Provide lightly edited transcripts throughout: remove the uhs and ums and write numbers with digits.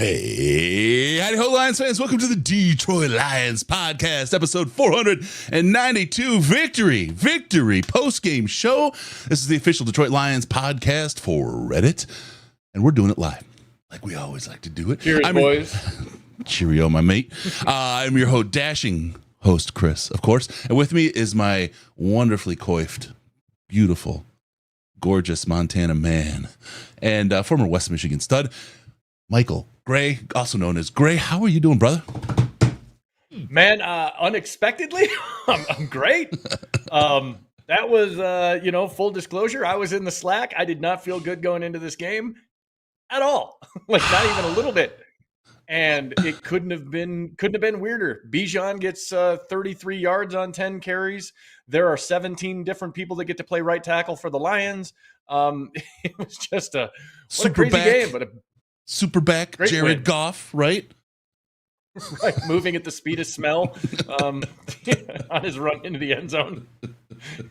Hey, howdy ho, Lions fans. Welcome to the Detroit Lions podcast, episode 492, Victory post-game show. This is the official Detroit Lions podcast for Reddit, and we're doing it live, like we always like to do it. Cheers, boys. Cheerio, my mate. I'm your dashing host, Chris, of course, and with me is my wonderfully coiffed, beautiful, gorgeous Montana man, and former West Michigan stud, Michael Gray, also known as Gray. How are you doing, brother? Man, unexpectedly, I'm great. That was, full disclosure. I was in the Slack. I did not feel good going into this game at all. Like not even a little bit. And it couldn't have been weirder. Bijan gets 33 yards on 10 carries. There are 17 different people that get to play right tackle for the Lions. It was just a crazy game, but super back Jared win. Goff, right? Right, moving at the speed of smell on his run into the end zone.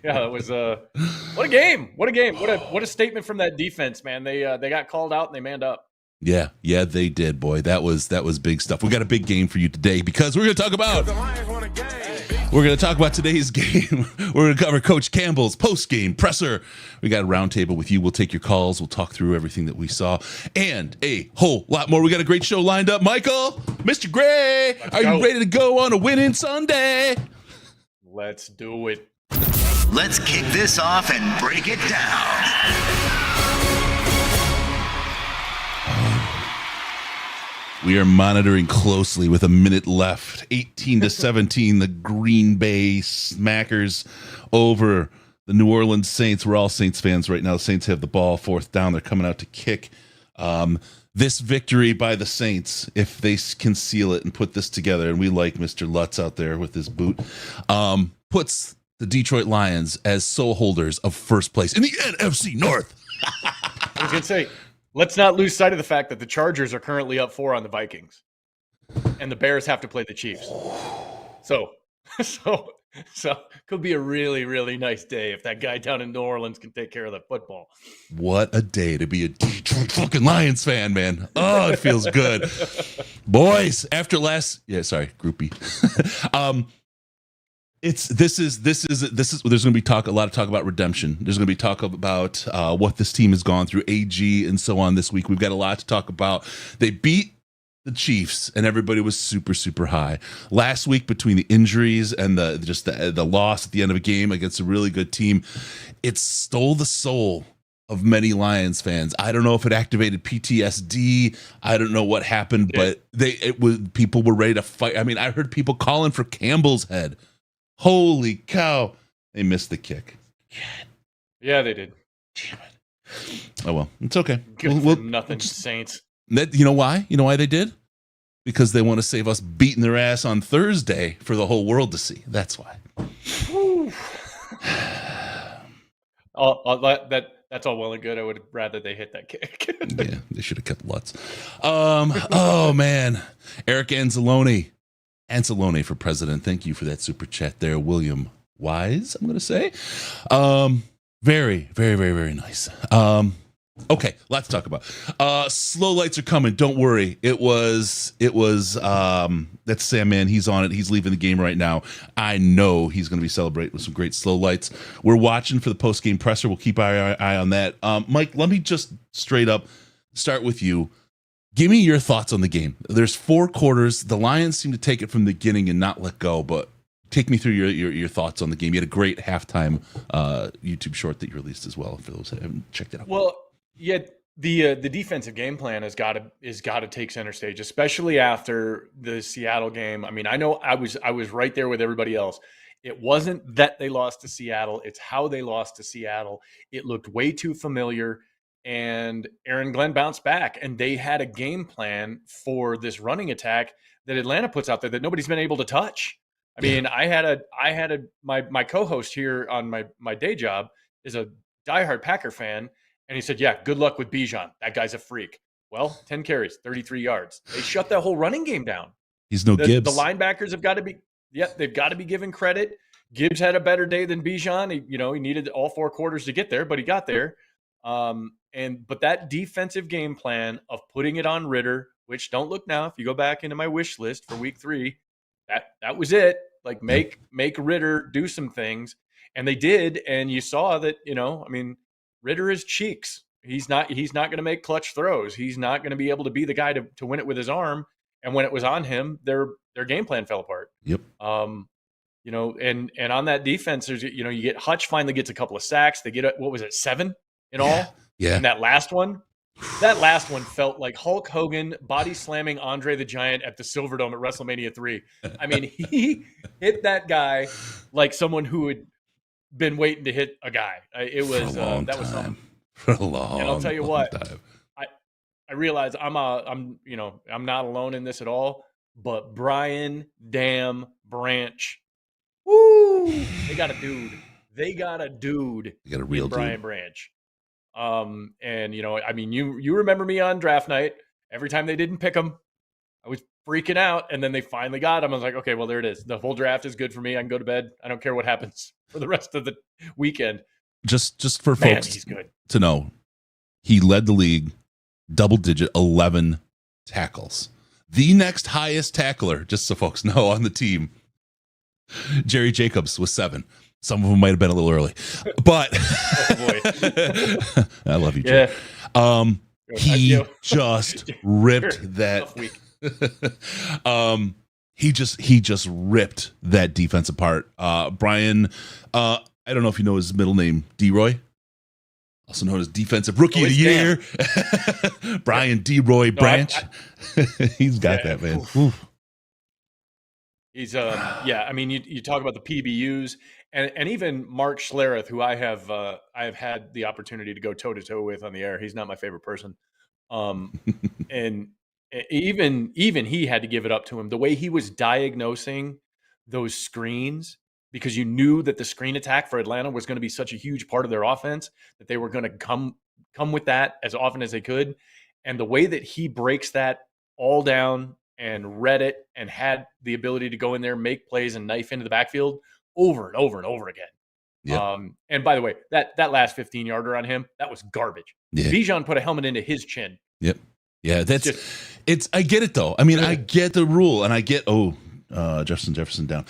Yeah, it was what a game! What a statement from that defense, man. They got called out and they manned up. Yeah, they did, boy. That was big stuff. We got a big game for you today because we're going to talk about today's game. We're going to cover Coach Campbell's post-game presser. We got a roundtable with you. We'll take your calls. We'll talk through everything that we saw and a whole lot more. We got a great show lined up. Michael, Mr. Gray, are you ready to go on a winning Sunday? Let's do it. Let's kick this off and break it down. We are monitoring closely with a minute left. 18-17, the Green Bay Smackers over the New Orleans Saints. We're all Saints fans right now. The Saints have the ball, fourth down. They're coming out to kick. This victory by the Saints, if they can seal it and put this together, and we like Mr. Lutz out there with his boot, puts the Detroit Lions as sole holders of first place in the NFC North. I was going to say, let's not lose sight of the fact that the Chargers are currently up 4 on the Vikings, and the Bears have to play the Chiefs. So could be a really, really nice day if that guy down in New Orleans can take care of the football. What a day to be a Detroit fucking Lions fan, man. Oh, it feels good. Boys, after groupie. There's going to be a lot of talk about redemption. There's going to be talk about what this team has gone through, AG and so on this week. We've got a lot to talk about. They beat the Chiefs and everybody was super, super high. Last week, between the injuries and the loss at the end of a game against a really good team, it stole the soul of many Lions fans. I don't know if it activated PTSD. I don't know what happened, but people were ready to fight. I mean, I heard people calling for Campbell's head. Holy cow. They missed the kick. God. Yeah, they did. Damn it. Oh, well, it's okay. Nothing, Saints. You know why? You know why they did? Because they want to save us beating their ass on Thursday for the whole world to see. That's why. That's all well and good. I would rather they hit that kick. Yeah, they should have kept Lutz. Oh, man. Eric Anzalone for president. Thank you for that super chat there, William Wise, I'm going to say. Very, very, very, very nice. Okay, lots to talk about. Slow lights are coming. Don't worry. It was that's Sam, man. He's on it. He's leaving the game right now. I know he's going to be celebrating with some great slow lights. We're watching for the post-game presser. We'll keep our eye on that. Mike, let me just straight up start with you. Give me your thoughts on the game. There's 4 quarters. The Lions seem to take it from the beginning and not let go, but take me through your thoughts on the game. You had a great halftime YouTube short that you released as well, for those that haven't checked it out. Well, yeah, the defensive game plan has got to take center stage, especially after the Seattle game. I mean, I know I was right there with everybody else. It wasn't that they lost to Seattle. It's how they lost to Seattle. It looked way too familiar. And Aaron Glenn bounced back, and they had a game plan for this running attack that Atlanta puts out there that nobody's been able to touch. I mean, my co-host here on my day job is a diehard Packer fan, and he said, "Yeah, good luck with Bijan. That guy's a freak." Well, 10 carries, 33 yards. They shut that whole running game down. He's no Gibbs. The linebackers have got to be, they've got to be given credit. Gibbs had a better day than Bijan. He needed all 4 quarters to get there, but he got there. But that defensive game plan of putting it on Ritter which don't look now. If you go back into my wish list for week 3, that was it. Like make Ritter do some things. And they did. And you saw that, Ritter is cheeks. He's not going to make clutch throws. He's not going to be able to be the guy to win it with his arm. And when it was on him, their game plan fell apart. Yep. And on that defense, there's, you get Hutch finally gets a couple of sacks. They get, 7 in all? Yeah. And that last one felt like Hulk Hogan body slamming Andre the Giant at the Silverdome at WrestleMania 3. I mean, he hit that guy like someone who had been waiting to hit a guy. It was that was something. For a long, and I'll tell you what, time. I realize I'm not alone in this at all. But Brian Damn Branch, woo! They got a dude. They got a real Brian dude. Branch. And you remember me on draft night. Every time they didn't pick him, I was freaking out. And then they finally got him. I was like, okay, well, there it is. The whole draft is good for me. I can go to bed. I don't care what happens for the rest of the weekend. Just for Man, folks he's good to know, he led the league double-digit 11 tackles. The next highest tackler, just so folks know, on the team, Jerry Jacobs was 7. Some of them might have been a little early, but oh boy. I love you, Jerry. Yeah. He just ripped that. He just ripped that defense apart. Brian, I don't know if you know his middle name, D-Roy, also known as Defensive Rookie of the Year. Brian D-Roy Branch. He's got that, man. Oof. He's you talk about the PBUs and even Mark Schlereth, who I have had the opportunity to go toe to toe with on the air. He's not my favorite person. And even he had to give it up to him. The way he was diagnosing those screens, because you knew that the screen attack for Atlanta was going to be such a huge part of their offense that they were going to come with that as often as they could. And the way that he breaks that all down and read it and had the ability to go in there, make plays and knife into the backfield over and over and over again. Yep. And by the way, that last 15-yarder on him, that was garbage. Yeah. Bijan put a helmet into his chin. Yep. Yeah, I get it though. I mean, I get the rule and I get, Jefferson down.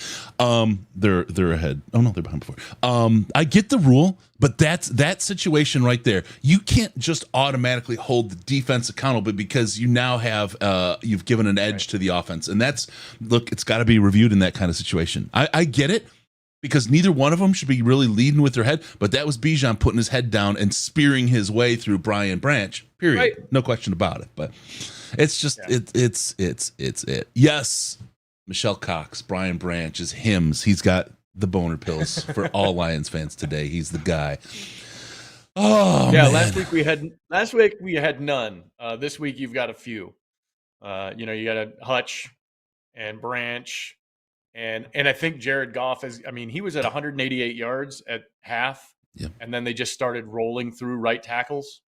They're ahead. Oh no, they're behind before. I get the rule, but that situation right there. You can't just automatically hold the defense accountable because you now have you've given an edge to the offense, and it's got to be reviewed in that kind of situation. I get it because neither one of them should be really leading with their head, but that was Bijan putting his head down and spearing his way through Brian Branch. Period. Right. No question about it. But it's just it's it. Yes. Michelle Cox, Brian Branch is hymns. He's got the boner pills for all Lions fans today. He's the guy. Oh yeah, man. Last week we had none. This week you've got a few. You got a Hutch and Branch, and I think Jared Goff he was at 188 yards at half, and then they just started rolling through right tackles.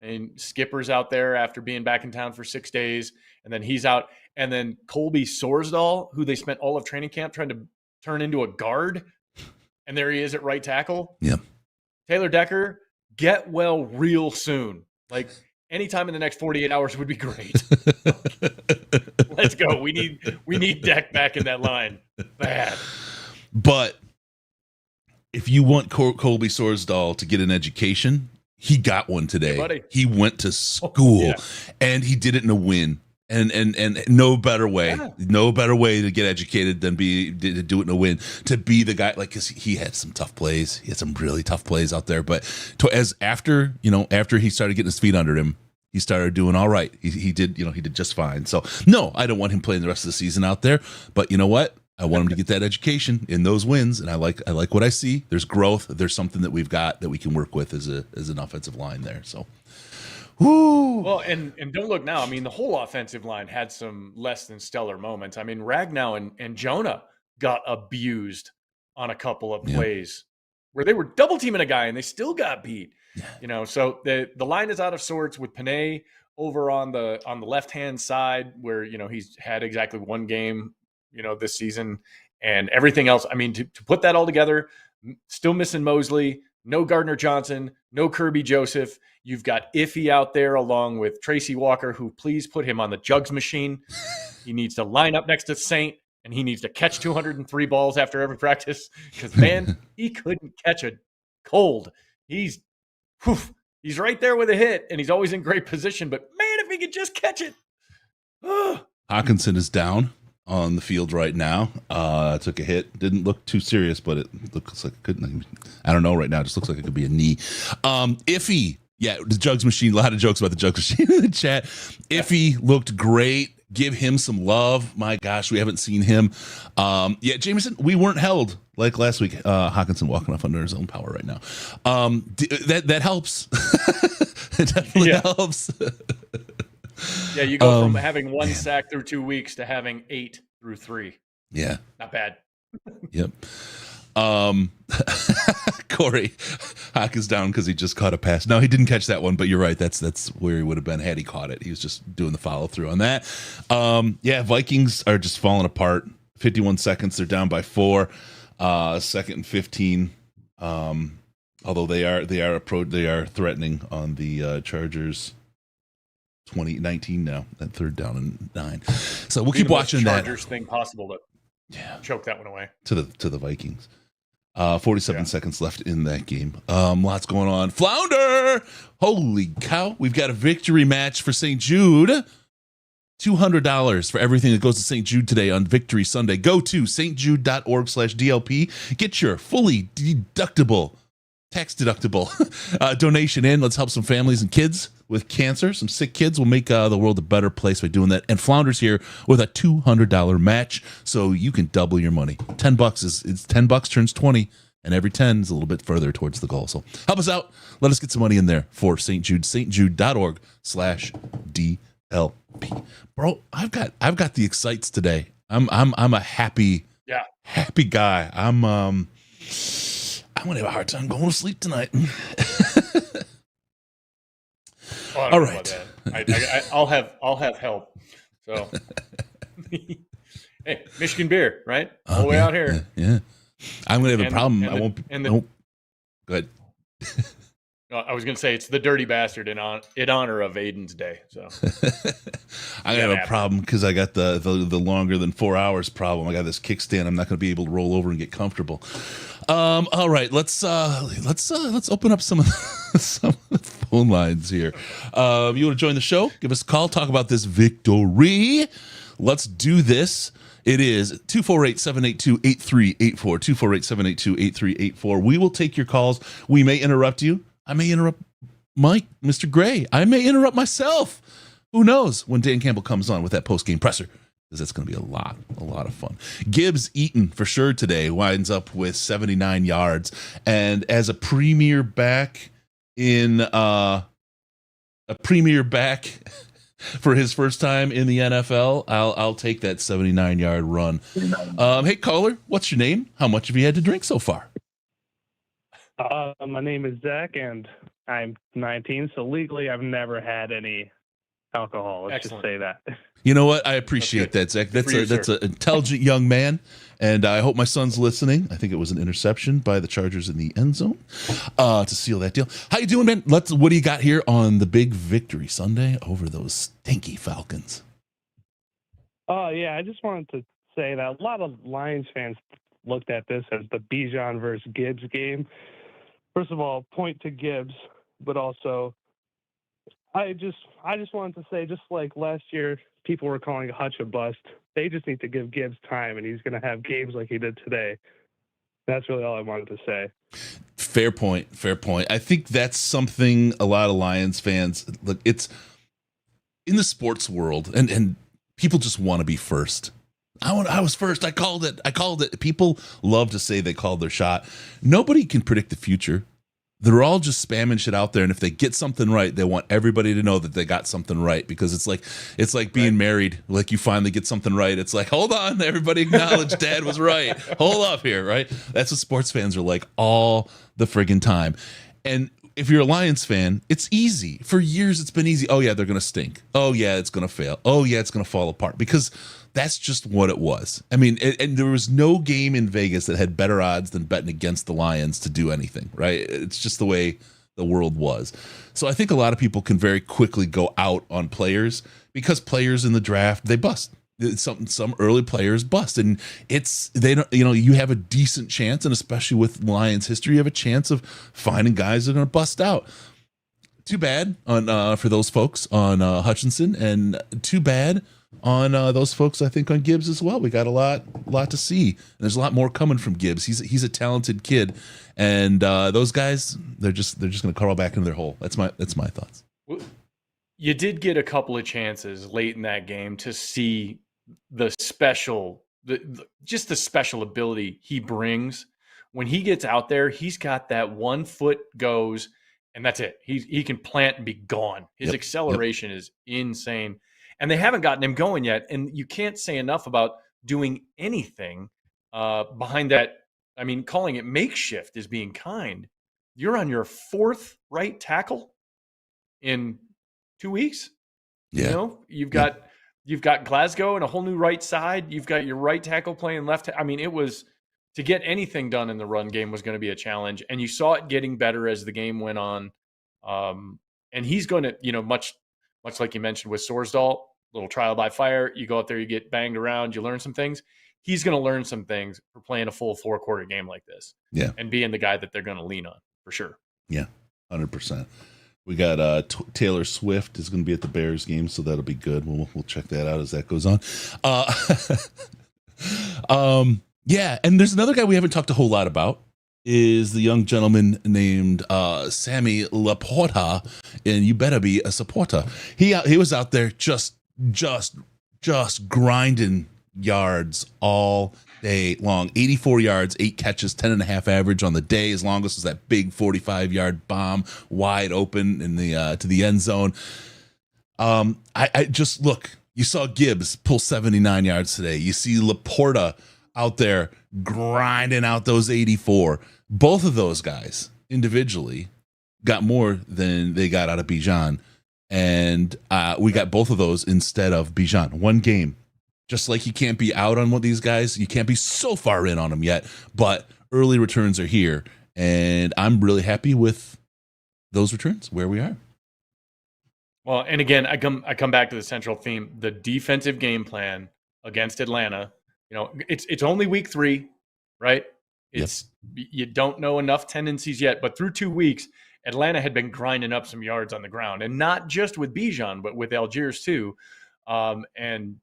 And Skipper's out there after being back in town for 6 days, and then he's out. And then Colby Sorsdahl, who they spent all of training camp trying to turn into a guard, and there he is at right tackle. Yeah. Taylor Decker, get well real soon. Like anytime in the next 48 hours would be great. Let's go. We need Deck back in that line. Bad. But if you want Colby Sorsdahl to get an education, he got one today. Hey, he went to school and he did it in a win. And no better way to get educated than to do it in a win, to be the guy, like, cause he had some tough plays. He had some really tough plays out there, but after he started getting his feet under him, he started doing all right. He did just fine. So no, I don't want him playing the rest of the season out there, but you know what? I want him to get that education in those wins. And I like what I see. There's growth. There's something that we've got that we can work with as an offensive line there. So, whoo. Well, and don't look now. I mean, the whole offensive line had some less than stellar moments. I mean, Ragnow and Jonah got abused on a couple of plays where they were double teaming a guy and they still got beat. Yeah. So the line is out of sorts with Panay over on the left hand side where he's had exactly one game this season, and everything else. I mean, to put that all together, still missing Mosley, no Gardner Johnson, no Kirby Joseph. You've got Iffy out there along with Tracy Walker, who please put him on the jugs machine. He needs to line up next to Saint, and he needs to catch 203 balls after every practice because, man, he couldn't catch a cold. He's right there with a hit, and he's always in great position. But, man, if he could just catch it. Hutchinson is down on the field right now. Took a hit. Didn't look too serious, but it looks like it couldn't. I don't know right now. It just looks like it could be a knee. Iffy. Yeah, the jugs machine. A lot of jokes about the jugs machine in the chat. Iffy looked great. Give him some love. My gosh, we haven't seen him. Yeah, Jameson, we weren't held like last week. Hawkinson walking off under his own power right now. That helps. It definitely helps. Yeah, you go from having one sack through 2 weeks to having 8 through 3. Yeah. Not bad. Yep. Corey, Hawk is down because he just caught a pass. No, he didn't catch that one, but you're right. That's where he would have been had he caught it. He was just doing the follow through on that. Yeah, Vikings are just falling apart. 51 seconds, they're down by 4. Second and 15. Although they are threatening on the Chargers. 2019 now, that third down and 9. So we'll keep watching that. Chargers thing possible to choke that one away to the Vikings. 47 seconds left in that game. Lots going on. Flounder! Holy cow. We've got a victory match for St. Jude. $200 for everything that goes to St. Jude today on Victory Sunday. Go to stjude.org/DLP. Get your fully tax deductible donation in. Let's help some families and kids with cancer. Some sick kids will make the world a better place by doing that. And Flounder's here with a $200 match, so you can double your money. $10 is $10 turns 20, and every 10 is a little bit further towards the goal. So help us out. Let us get some money in there for St. Jude. stjude.org/DLP. Bro, I've got the excites today. I'm a happy guy. I'm gonna have a hard time going to sleep tonight. All right, I'll have help. So, hey, Michigan beer, right? All the way out here. Yeah. I'm gonna have a problem. I won't. Go ahead. I was gonna say it's the dirty bastard in honor of Aiden's day. So I'm gonna have a problem because I got the longer than 4 hours problem. I got this kickstand. I'm not gonna be able to roll over and get comfortable. All right, let's open up some of the phone lines here. You want to join the show? Give us a call. Talk about this victory. Let's do this. It is 248-782-8384. 248-782-8384. We will take your calls. We may interrupt you. I may interrupt Mike, Mr. Gray. I may interrupt myself. Who knows when Dan Campbell comes on with that post-game presser? Because that's going to be a lot of fun. Gibbs Eaton for sure today winds up with 79 yards. And as a premier back for his first time in the NFL, I'll take that 79-yard run. Hey, caller, what's your name? How much have you had to drink so far? My name is Zach, and I'm 19, so legally I've never had any alcohol. Let's just say that. You know what? I appreciate that, Zach. That's an intelligent young man, and I hope my son's listening. I think it was an interception by the Chargers in the end zone to seal that deal. How you doing, man? What do you got here on the big victory Sunday over those stinky Falcons? Yeah, I just wanted to say that a lot of Lions fans looked at this as the Bijan versus Gibbs game. First of all, point to Gibbs, but also I just wanted to say, just like last year, people were calling Hutch a bust. They just need to give Gibbs time, and he's going to have games like he did today. That's really all I wanted to say. Fair point. I think that's something a lot of Lions fans look. It's in the sports world, and people just want to be first. I was first. I called it. People love to say they called their shot. Nobody can predict the future. They're all just spamming shit out there, and if they get something right, they want everybody to know that they got something right, because it's like being married. Like, you finally get something right. It's like, hold on, everybody acknowledge Dad was right. Hold up here, right? That's what sports fans are like all the friggin' time. And if you're a Lions fan, it's easy. For years, it's been easy. Oh yeah, they're gonna stink. Oh yeah, it's gonna fail. Oh yeah, it's gonna fall apart, because That's just what it was. I mean, and there was no game in Vegas that had better odds than betting against the Lions to do anything, right? It's just the way the world was. So I think a lot of people can very quickly go out on players because players in the draft, they bust. Some early players bust, and they don't, you have a decent chance, and especially with Lions history, you have a chance of finding guys that are going to bust out. Too bad on for those folks on Hutchinson, and too bad on those folks, I think, on Gibbs as well. We got a lot to see, and there's a lot more coming from Gibbs. He's a talented kid, and those guys, they're just going to crawl back into their hole. That's my thoughts. You did get a couple of chances late in that game to see the special, just the special ability he brings. When he gets out there, he's got that 1 foot goes, and that's it. He can plant and be gone. His acceleration is insane. And they haven't gotten him going yet. And you can't say enough about doing anything behind that. I mean, calling it makeshift is being kind. You're on your 4th right tackle in 2 weeks. Yeah. You've got Glasgow and a whole new right side. You've got your right tackle playing left. I mean, it was, to get anything done in the run game was going to be a challenge. And you saw it getting better as the game went on. And he's going to, much like you mentioned with Sorsdahl, little trial by fire. You go out there, you get banged around, you learn some things. He's going to learn some things for playing a full 4-quarter game like this. Yeah. And being the guy that they're going to lean on for sure. Yeah, 100%. We got Taylor Swift is going to be at the Bears game, so that'll be good. We'll check that out as that goes on. Yeah, and there's another guy we haven't talked a whole lot about, is the young gentleman named Sammy Laporta, and you better be a supporter. He was out there just grinding yards all day long. 84 yards, 8 catches, 10.5 average on the day. His longest was that big 45-yard bomb wide open in the to the end zone. I just look. You saw Gibbs pull 79 yards today. You see Laporta out there grinding out those 84. Both of those guys individually got more than they got out of Bijan. And we got both of those instead of Bijan. One game. Just like you can't be out on one of these guys. You can't be so far in on them yet. But early returns are here. And I'm really happy with those returns, where we are. Well, and again, I come back to the central theme, the defensive game plan against Atlanta. It's only week 3, right? You don't know enough tendencies yet, but through 2 weeks, Atlanta had been grinding up some yards on the ground, and not just with Bijan, but with Algiers too. And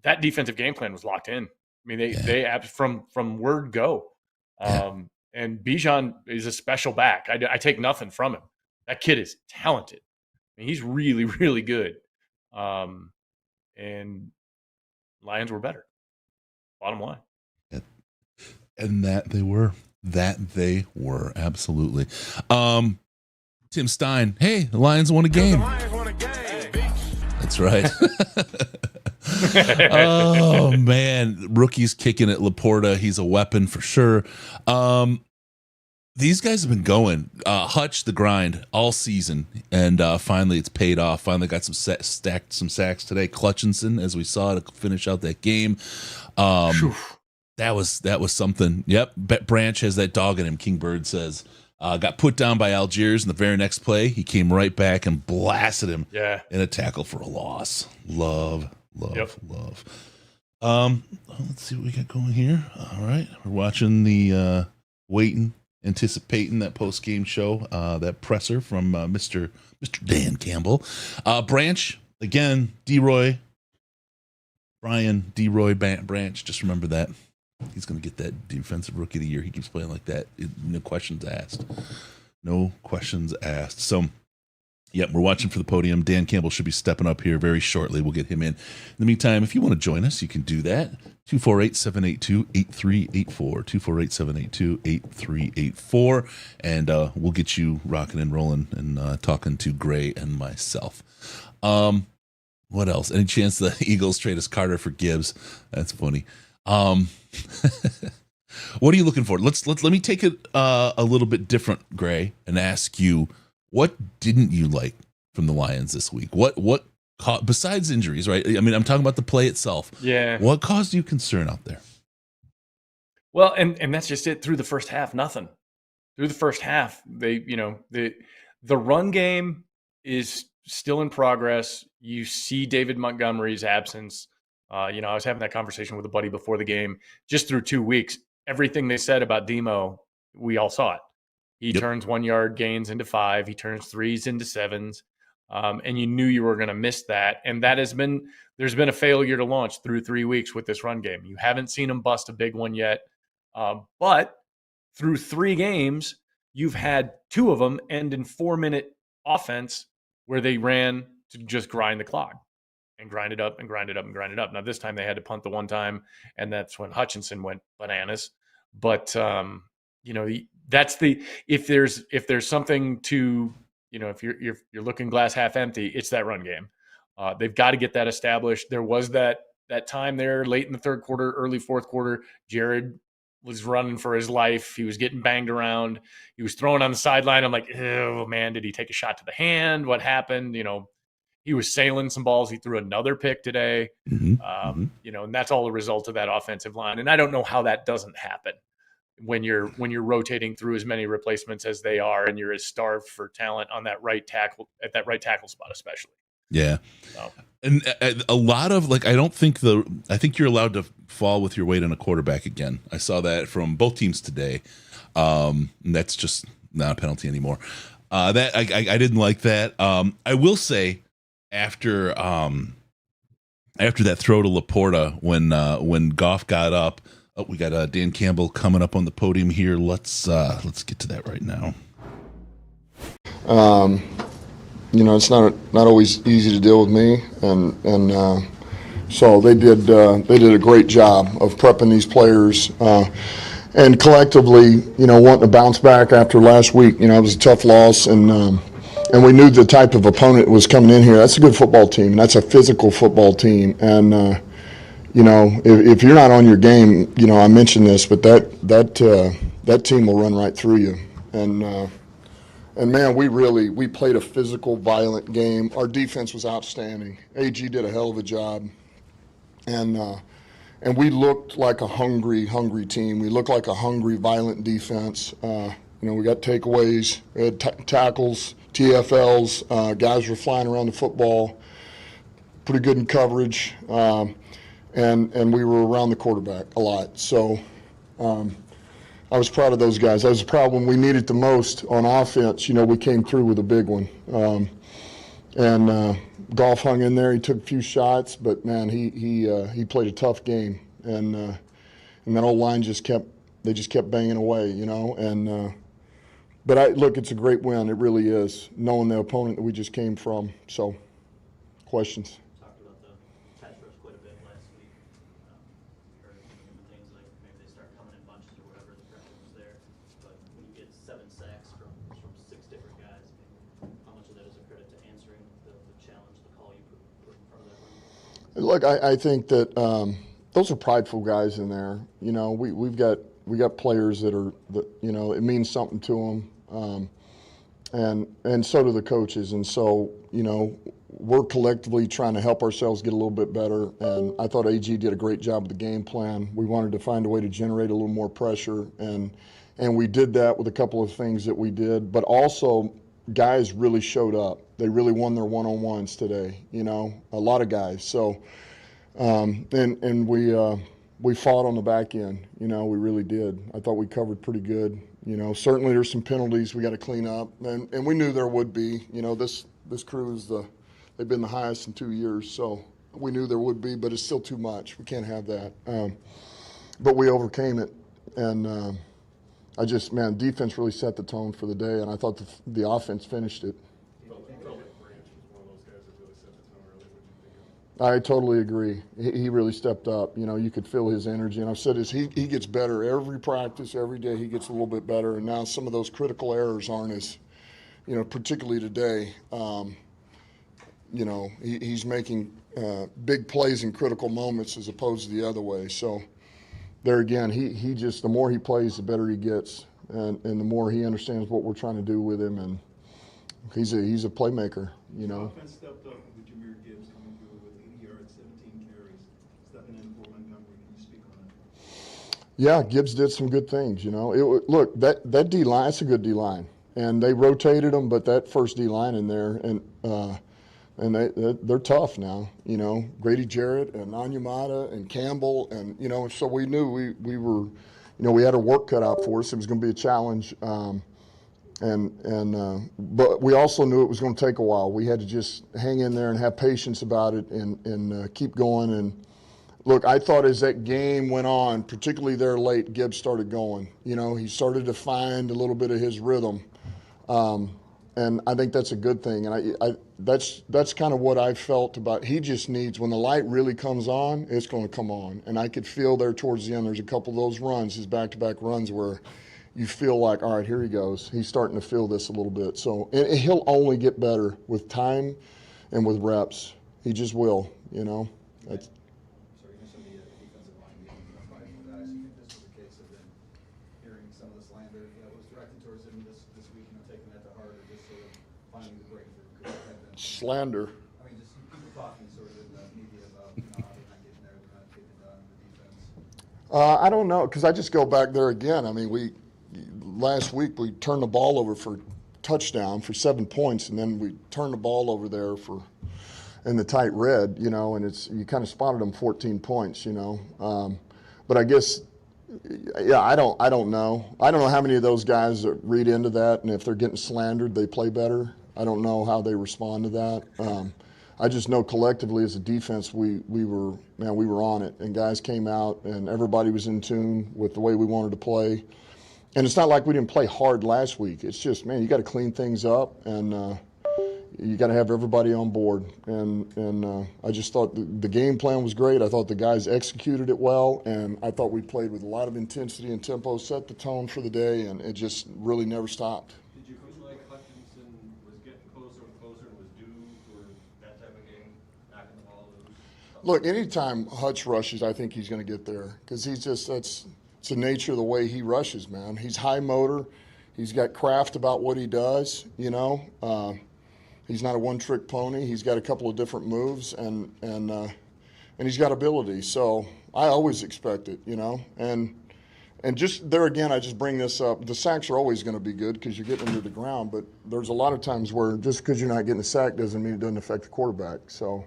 that defensive game plan was locked in. I mean, they from word go. And Bijan is a special back. I take nothing from him. That kid is talented. I mean, he's really, really good. And Lions were better. Bottom line. And that they were. Absolutely. Tim Stein. Hey, the Lions won a game. That's right. Oh, man. Rookie's kicking at Laporta. He's a weapon for sure. These guys have been going. Hutch, the grind all season. And finally, it's paid off. Finally got some sacks today. Hutchinson, as we saw, to finish out that game. That was something. Yep. Branch has that dog in him, King Bird says. Got put down by Algiers in the very next play. He came right back and blasted him in a tackle for a loss. Love. Let's see what we got going here. All right. We're watching the anticipating that post-game show, that presser from Mr. Dan Campbell. Branch, again, Brian D-Roy Branch, just remember that. He's going to get that defensive rookie of the year. He keeps playing like that. No questions asked. So, yep, we're watching for the podium. Dan Campbell should be stepping up here very shortly. We'll get him in. In the meantime, if you want to join us, you can do that. 248-782-8384. 248-782-8384. And we'll get you rocking and rolling and talking to Gray and myself. What else? Any chance the Eagles trade us Carter for Gibbs? That's funny. What are you looking for? Let me take it a little bit different, Gray, and ask you, what didn't you like from the Lions this week? What besides injuries, right? I mean, I'm talking about the play itself. Yeah. What caused you concern out there? Well, and that's just it. Through the first half, nothing. Through the first half, the run game is still in progress. You see David Montgomery's absence. I was having that conversation with a buddy before the game. Just through 2 weeks, everything they said about Demo, we all saw it. He turns 1 yard gains into 5. He turns 3s into 7s. And you knew you were going to miss that. And there's been a failure to launch through 3 weeks with this run game. You haven't seen him bust a big one yet. But through 3 games, you've had 2 of them end in 4-minute offense where they ran to just grind the clock and grind it up and grind it up and grind it up. Now, this time they had to punt the one time, and that's when Hutchinson went bananas. But, that's if there's something to, if you're looking glass half empty, it's that run game. They've got to get that established. There was that time there late in the third quarter, early fourth quarter, Jared was running for his life. He was getting banged around. He was throwing on the sideline. I'm like, oh man, did he take a shot to the hand? What happened? He was sailing some balls. He threw another pick today. And that's all a result of that offensive line. And I don't know how that doesn't happen when you're rotating through as many replacements as they are, and you're as starved for talent on that right tackle spot, especially. Yeah. And a lot of I think you're allowed to fall with your weight on a quarterback again. I saw that from both teams today. And that's just not a penalty anymore. That I didn't like that. I will say after that throw to Laporta when Goff got up, we got Dan Campbell coming up on the podium here. Let's get to that right now. It's not always easy to deal with me, and so they did a great job of prepping these players, and collectively, wanting to bounce back after last week. It was a tough loss, and we knew the type of opponent was coming in here. That's a good football team, and that's a physical football team, and if you're not on your game, I mentioned this, but that team will run right through you, And man, we played a physical, violent game. Our defense was outstanding. AG did a hell of a job, and we looked like a hungry team. We looked like a hungry, violent defense. We got takeaways, we had tackles, TFLs. Guys were flying around the football, pretty good in coverage, and we were around the quarterback a lot. So. I was proud of those guys. That was a problem we needed the most on offense. We came through with a big one. And Goff hung in there. He took a few shots, but man, he played a tough game. And that old line just kept banging away, But look, it's a great win. It really is, knowing the opponent that we just came from. So, questions? Look, I think that those are prideful guys in there. We got players that it means something to them, and so do the coaches. And so we're collectively trying to help ourselves get a little bit better. And I thought AG did a great job with the game plan. We wanted to find a way to generate a little more pressure, and we did that with a couple of things that we did. But also, guys really showed up. They really won their one-on-ones today, a lot of guys. So, and we fought on the back end, we really did. I thought we covered pretty good. Certainly there's some penalties we got to clean up, and we knew there would be. This crew they've been the highest in 2 years, so we knew there would be, but it's still too much. We can't have that. But we overcame it, and defense really set the tone for the day, and I thought the offense finished it. I totally agree. He really stepped up. You could feel his energy. And I've said this, he gets better every practice, every day he gets a little bit better. And now some of those critical errors aren't as, particularly today, he's making big plays in critical moments as opposed to the other way. So there again, he just, the more he plays, the better he gets. And the more he understands what we're trying to do with him. And he's a playmaker, Offense stepped up with Jahmyr Gibbs. Yeah, Gibbs did some good things. Look, that D line, that's a good D line, and they rotated them, but that first D line in there, and they're tough now. Grady Jarrett and Onyemata and Campbell, and so we knew we were, we had our work cut out for us. It was going to be a challenge, but we also knew it was going to take a while. We had to just hang in there and have patience about it, and keep going. And look, I thought as that game went on, particularly there late, Gibbs started going. He started to find a little bit of his rhythm. And I think that's a good thing. And that's kind of what I felt about. He just needs, when the light really comes on, it's going to come on. And I could feel there towards the end, there's a couple of those runs, his back-to-back runs, where you feel like, all right, here he goes. He's starting to feel this a little bit. So and he'll only get better with time and with reps. He just will, That's, So you mentioned the defensive line being fighting with guys. You think this was a case of them hearing some of the slander that was directed towards him this week, taking that to heart, or just sort of finding the breakthrough? Because it had been slander. I mean, just people talking sort of in the media about how they're not getting there, they're not getting it done in the defense. I don't know, because I just go back there again. I mean, last week we turned the ball over for touchdown for 7 points, and then we turned the ball over there in the tight red, and you kind of spotted them 14 points, but I guess, yeah, I don't know. I don't know how many of those guys that read into that, and if they're getting slandered, they play better. I don't know how they respond to that. I just know collectively as a defense, we were on it, and guys came out, and everybody was in tune with the way we wanted to play. And it's not like we didn't play hard last week. It's just, man, you got to clean things up, and you got to have everybody on board. And I just thought the game plan was great. I thought the guys executed it well, and I thought we played with a lot of intensity and tempo, set the tone for the day, and it just really never stopped. Did you feel like Hutchinson was getting closer and closer and was due for that type of game, knocking the ball loose? Look, anytime Hutch rushes, I think he's going to get there, because it's the nature of the way he rushes, man. He's high motor. He's got craft about what he does, He's not a one-trick pony. He's got a couple of different moves, and he's got ability. So I always expect it, And just there again, I just bring this up. The sacks are always going to be good because you're getting them to the ground, but there's a lot of times where just because you're not getting a sack doesn't mean it doesn't affect the quarterback. So,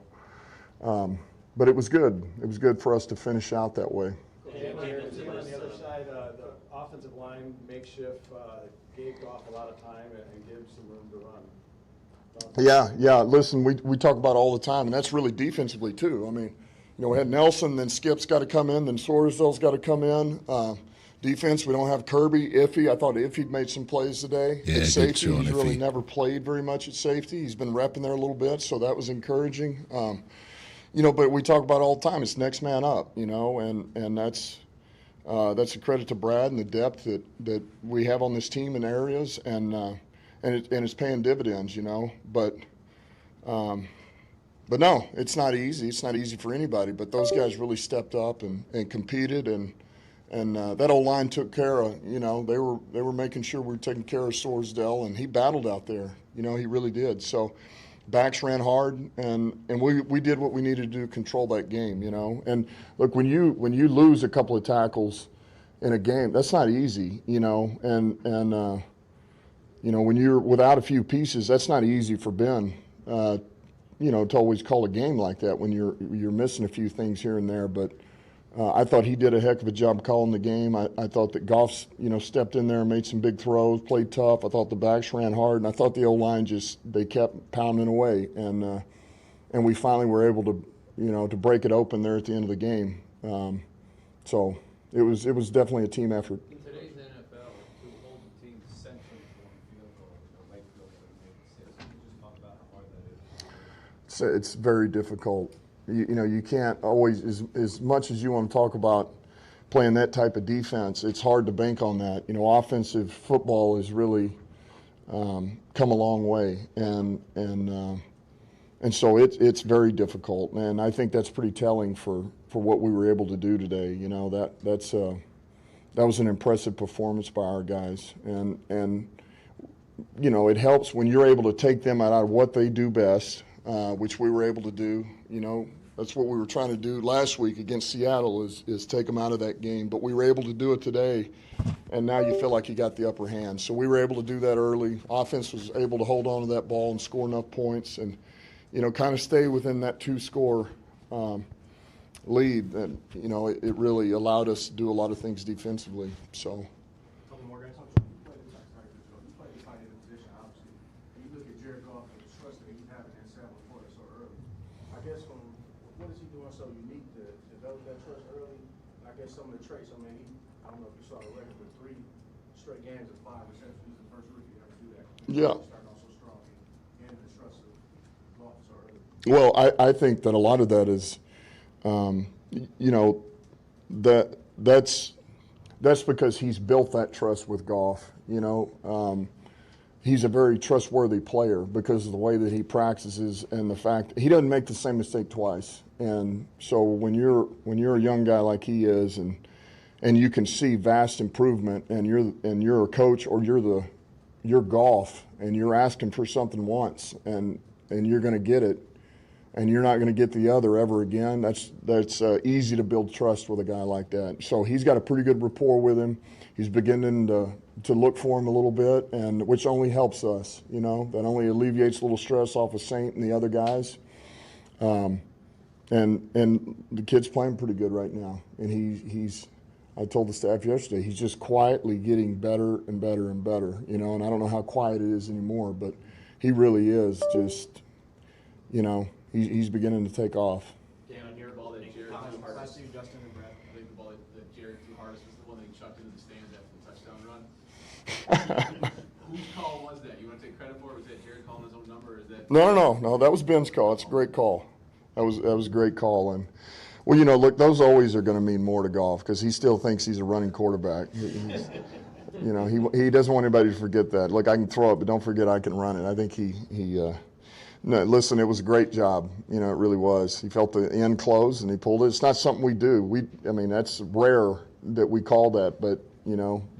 but it was good. It was good for us to finish out that way. And on the other side, the offensive line makeshift gave Goff a lot of time and gave some room to run. Yeah. Listen, we talk about it all the time, and that's really defensively too. I mean, we had Nelson, then Skip's got to come in, then Sorsdale's got to come in. Defense, we don't have Kirby. Iffy, I thought Iffy made some plays today. Yeah, at safety, good he's Iffy. really never played very much at safety. He's been repping there a little bit, so that was encouraging. But we talk about it all the time. It's next man up, and that's a credit to Brad and the depth that we have on this team in areas, and it's paying dividends, But no, it's not easy. It's not easy for anybody. But those guys really stepped up and competed, and that old line took care of. They were making sure we were taking care of Sorsdale, and he battled out there. He really did. So backs ran hard, and we did what we needed to do to control that game. And look, when you lose a couple of tackles in a game, that's not easy. When you're without a few pieces, that's not easy for Ben, to always call a game like that when you're missing a few things here and there. But I thought he did a heck of a job calling the game. I thought that Goff, stepped in there and made some big throws, played tough. I thought the backs ran hard, and I thought the O-line they kept pounding away. And we finally were able to break it open there at the end of the game. So it was definitely a team effort. In today's NFL, to hold the team essentially to one field goal, late field goal, can you just talk about how hard that is? It's very difficult. You can't always, as much as you want to talk about playing that type of defense, it's hard to bank on that. Offensive football has really come a long way, and so it's very difficult. And I think that's pretty telling for what we were able to do today. That was an impressive performance by our guys, and it helps when you're able to take them out of what they do best. Which we were able to do, That's what we were trying to do last week against Seattle is take them out of that game. But we were able to do it today, and now you feel like you got the upper hand. So we were able to do that early. Offense was able to hold on to that ball and score enough points and, kind of stay within that 2-score lead. And, it really allowed us to do a lot of things defensively. So. Couple more guys. You play this high end position, obviously. And you look at Jared Goff and the trust that he's having in San Francisco so early. I guess what is he doing so unique to develop that trust early? And I guess some of the traits. I mean, I don't know if you saw the record, but 3 straight games of 5 receptions. He's the first rookie to ever do that. Yeah. Starting off so strong and the trust of Goff so early. Well, I think that a lot of that is, that's because he's built that trust with Goff. He's a very trustworthy player because of the way that he practices and the fact he doesn't make the same mistake twice. And so when you're a young guy like he is, and you can see vast improvement, and you're a coach or you're Goff, and you're asking for something once, and you're going to get it. And you're not going to get the other ever again. That's easy to build trust with a guy like that. So he's got a pretty good rapport with him. He's beginning to look for him a little bit, and which only helps us. That only alleviates a little stress off of Saint and the other guys. And the kid's playing pretty good right now. And he's I told the staff yesterday, he's just quietly getting better and better and better. And I don't know how quiet it is anymore, but he really is just. He's beginning to take off. Dan, on your ball that Jared threw hardest, Justin and Brett, I think the ball that Jared threw hardest was the one that he chucked into the stands after the touchdown run. Whose call was that? You want to take credit for it? Was that Jared calling his own number? Or is that No. That was Ben's call. It's a great call. That was a great call. And well, look, those always are going to mean more to Goff because he still thinks he's a running quarterback. He doesn't want anybody to forget that. Look, I can throw it, but don't forget I can run it. I think No, listen, it was a great job. It really was. He felt the end close and he pulled it. It's not something we do. That's rare that we call that, but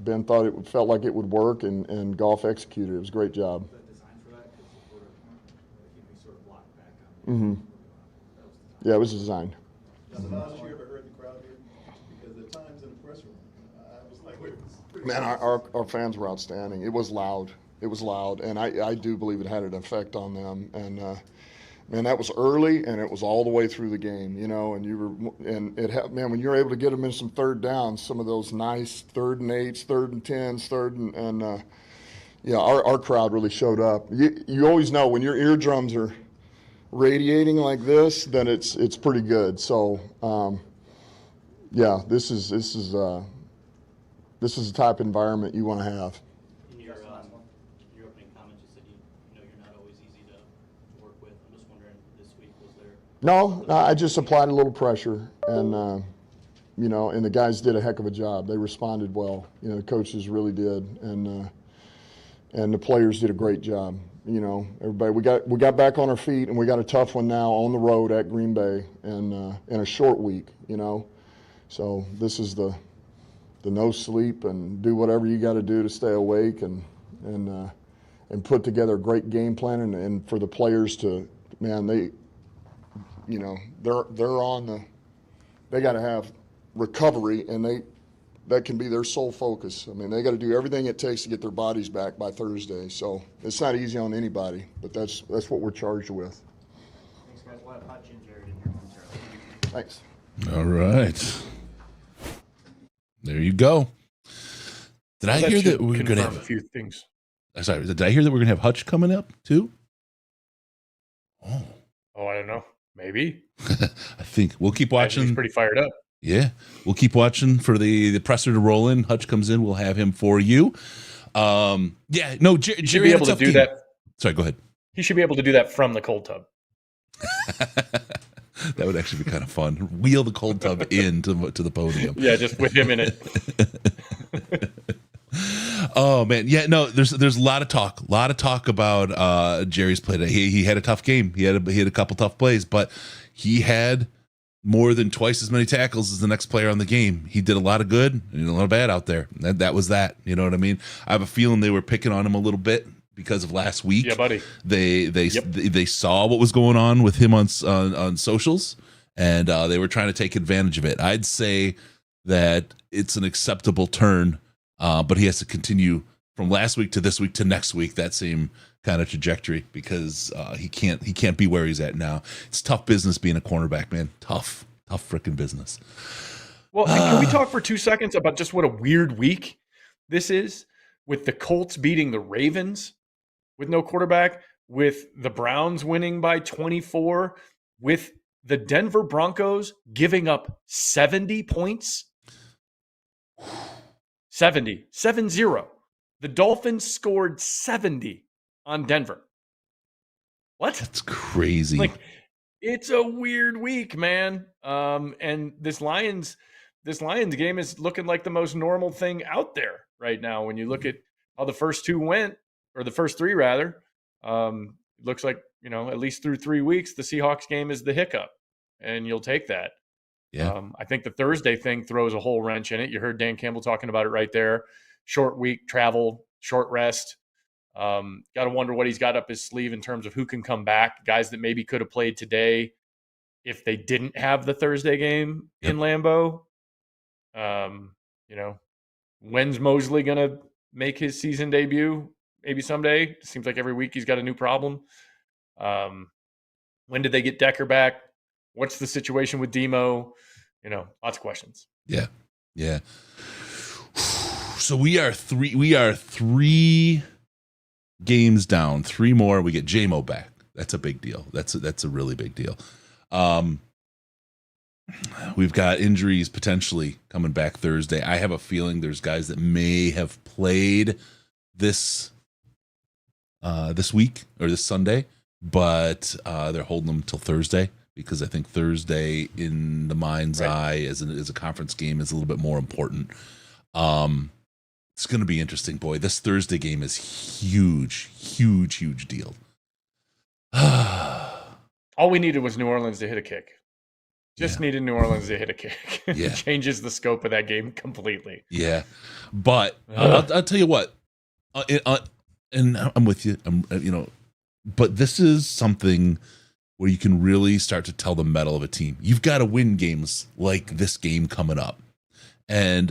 Ben thought it felt like it would work, and Goff executed. It was a great job. Was that designed for that? Because he sort of blocked back on it. Yeah, it was designed. Last year, ever heard the crowd here? Because at times in the press room, I was like, wait, Man, our fans were outstanding. It was loud. And I do believe it had an effect on them. And man, that was early, and it was all the way through the game, And when you're able to get them in some third downs, some of those nice 3rd and 8s, 3rd and 10s, our crowd really showed up. You always know when your eardrums are radiating like this, then it's pretty good. So this is the type of environment you want to have. In your opening comments, you said you're not always easy to work with. I'm just wondering, this week was there? No, I just applied a little pressure, and and the guys did a heck of a job. They responded well. The coaches really did, and the players did a great job. Everybody, we got back on our feet, and we got a tough one now on the road at Green Bay, and in a short week. So this is the no sleep and do whatever you got to do to stay awake and put together a great game plan, and for the players to, man, they're on they got to have recovery, and that can be their sole focus. They got to do everything it takes to get their bodies back by Thursday. So it's not easy on anybody, but that's what we're charged with. Thanks, guys. We'll have Hutch and Jared in here momentarily. Thanks. All right. There you go. Did I hear that we're going to have a few things? Sorry, did I hear that we're going to have Hutch coming up too? Oh, I don't know. Maybe. I think we'll keep watching. He's pretty fired up. Yeah, we'll keep watching for the presser to roll in. Hutch comes in, we'll have him for you. Jerry should be able to do that. Sorry, go ahead. He should be able to do that from the cold tub. That would actually be kind of fun. Wheel the cold tub into the podium. Yeah, just with him in it. Oh man, yeah, no. There's a lot of talk about Jerry's play today. He had a tough game. He had a couple tough plays, but he had more than twice as many tackles as the next player on the game. He did a lot of good and a lot of bad out there. That was that. You know what I mean? I have a feeling they were picking on him a little bit because of last week. Yeah, buddy. They saw what was going on with him on socials, and they were trying to take advantage of it. I'd say that it's an acceptable turn, but he has to continue from last week to this week to next week that same kind of trajectory, because he can't be where he's at now. It's tough business being a cornerback, man. Tough freaking business. Well, and can we talk for 2 seconds about just what a weird week this is, with the Colts beating the Ravens with no quarterback, with the Browns winning by 24, with the Denver Broncos giving up 70 points? 70. The Dolphins scored 70 on Denver. What? That's crazy. Like, it's a weird week, man. And this Lions game is looking like the most normal thing out there right now. When you look at how the first two went, or the first three rather, it looks like, at least through 3 weeks, the Seahawks game is the hiccup, and you'll take that. Yeah. I think the Thursday thing throws a whole wrench in it. You heard Dan Campbell talking about it right there. Short week, travel, short rest. Got to wonder what he's got up his sleeve in terms of who can come back. Guys that maybe could have played today if they didn't have the Thursday game in Lambeau. When's Mosley going to make his season debut? Maybe someday. It seems like every week he's got a new problem. When did they get Decker back? What's the situation with Demo? Lots of questions. Yeah. So we are three games down. 3 more. We get J-Mo back. That's a big deal. That's a really big deal. We've got injuries potentially coming back Thursday. I have a feeling there's guys that may have played this week or this Sunday, but they're holding them till Thursday, because I think Thursday, in the mind's eye, as a conference game, is a little bit more important. It's going to be interesting, boy. This Thursday game is huge deal. All we needed was New Orleans to hit a kick. Just needed New Orleans to hit a kick. Yeah. It changes the scope of that game completely. Yeah. But I'll tell you what, and I'm with you, but this is something where you can really start to tell the mettle of a team. You've got to win games like this game coming up. And,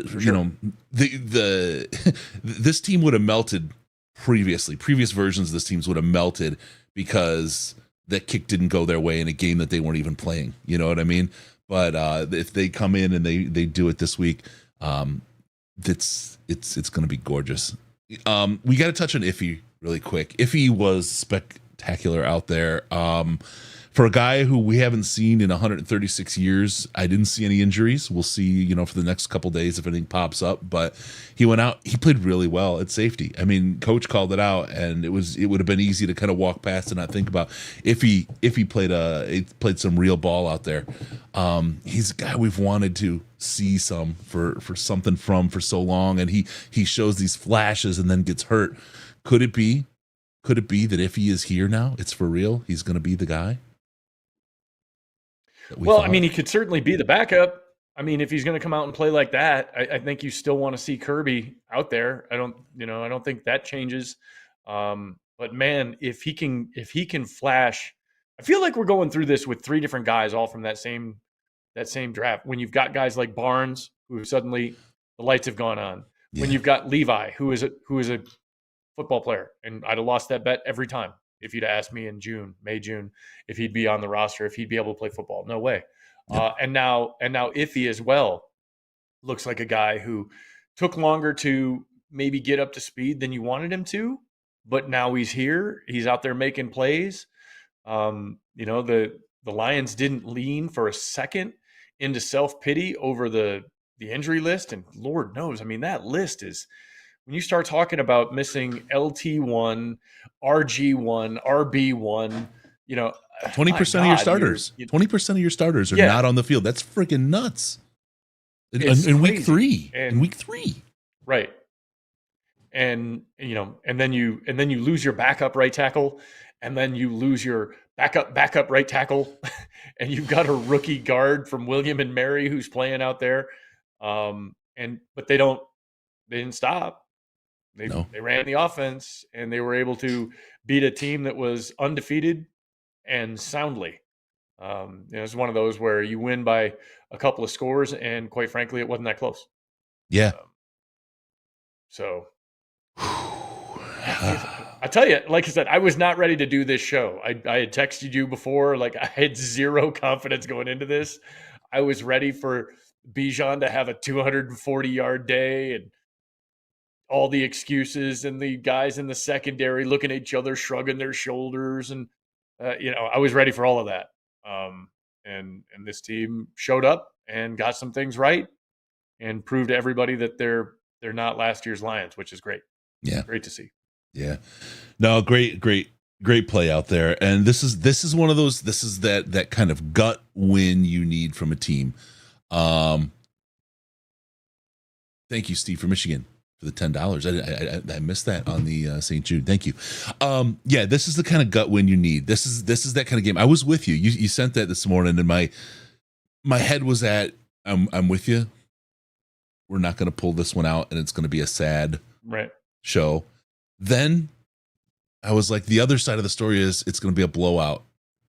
this team would have melted previously. Previous versions of this teams would have melted because that kick didn't go their way in a game that they weren't even playing. You know what I mean? But if they come in and they do it this week, it's going to be gorgeous. We got to touch on Iffy really quick. Iffy was spectacular out there. For a guy who we haven't seen in 136 years, I didn't see any injuries. We'll see, for the next couple days if anything pops up. But he went out. He played really well at safety. I mean, coach called it out, and it would have been easy to kind of walk past and not think about if he played some real ball out there. He's a guy we've wanted to see some for something from for so long, and he shows these flashes and then gets hurt. Could it be that if he is here now, it's for real? He's going to be the guy. Well, I mean, he could certainly be the backup. I mean, if he's going to come out and play like that, I think you still want to see Kirby out there. I don't think that changes. But man, if he can flash, I feel like we're going through this with 3 different guys, all from that same draft. When you've got guys like Barnes, who suddenly the lights have gone on. Yeah. When you've got Levi, who is a football player, and I'd have lost that bet every time if you'd asked me in May, June, if he'd be on the roster, if he'd be able to play football. No way. Yeah. And now Iffy as well looks like a guy who took longer to maybe get up to speed than you wanted him to, but now he's here. He's out there making plays. The Lions didn't lean for a second into self-pity over the injury list, and Lord knows, I mean, that list is, when you start talking about missing LT1, RG1, RB1, 20% of your starters, 20% of your starters are not on the field. That's freaking nuts. In week 3, right? And then you lose your backup right tackle, and then you lose your backup right tackle, and you've got a rookie guard from William and Mary who's playing out there, but they didn't stop. They ran the offense, and they were able to beat a team that was undefeated and soundly. It's one of those where you win by a couple of scores, and quite frankly, it wasn't that close. Yeah. So I tell you, like I said, I was not ready to do this show. I had texted you before, like I had zero confidence going into this. I was ready for Bijan to have a 240-yard day and all the excuses, and the guys in the secondary looking at each other, shrugging their shoulders, and I was ready for all of that. And this team showed up and got some things right and proved to everybody that they're not last year's Lions, which is great. Yeah, great to see. Yeah, no, great play out there. And this is one of those. This is that kind of gut win you need from a team. Thank you, Steve, from Michigan, for the $10. I missed that on the St. Jude. Thank you. Yeah, this is the kind of gut win you need. This is that kind of game. I was with you. You sent that this morning, and my head was at I'm with you. We're not going to pull this one out, and it's going to be a sad show. Then I was like, the other side of the story is it's going to be a blowout,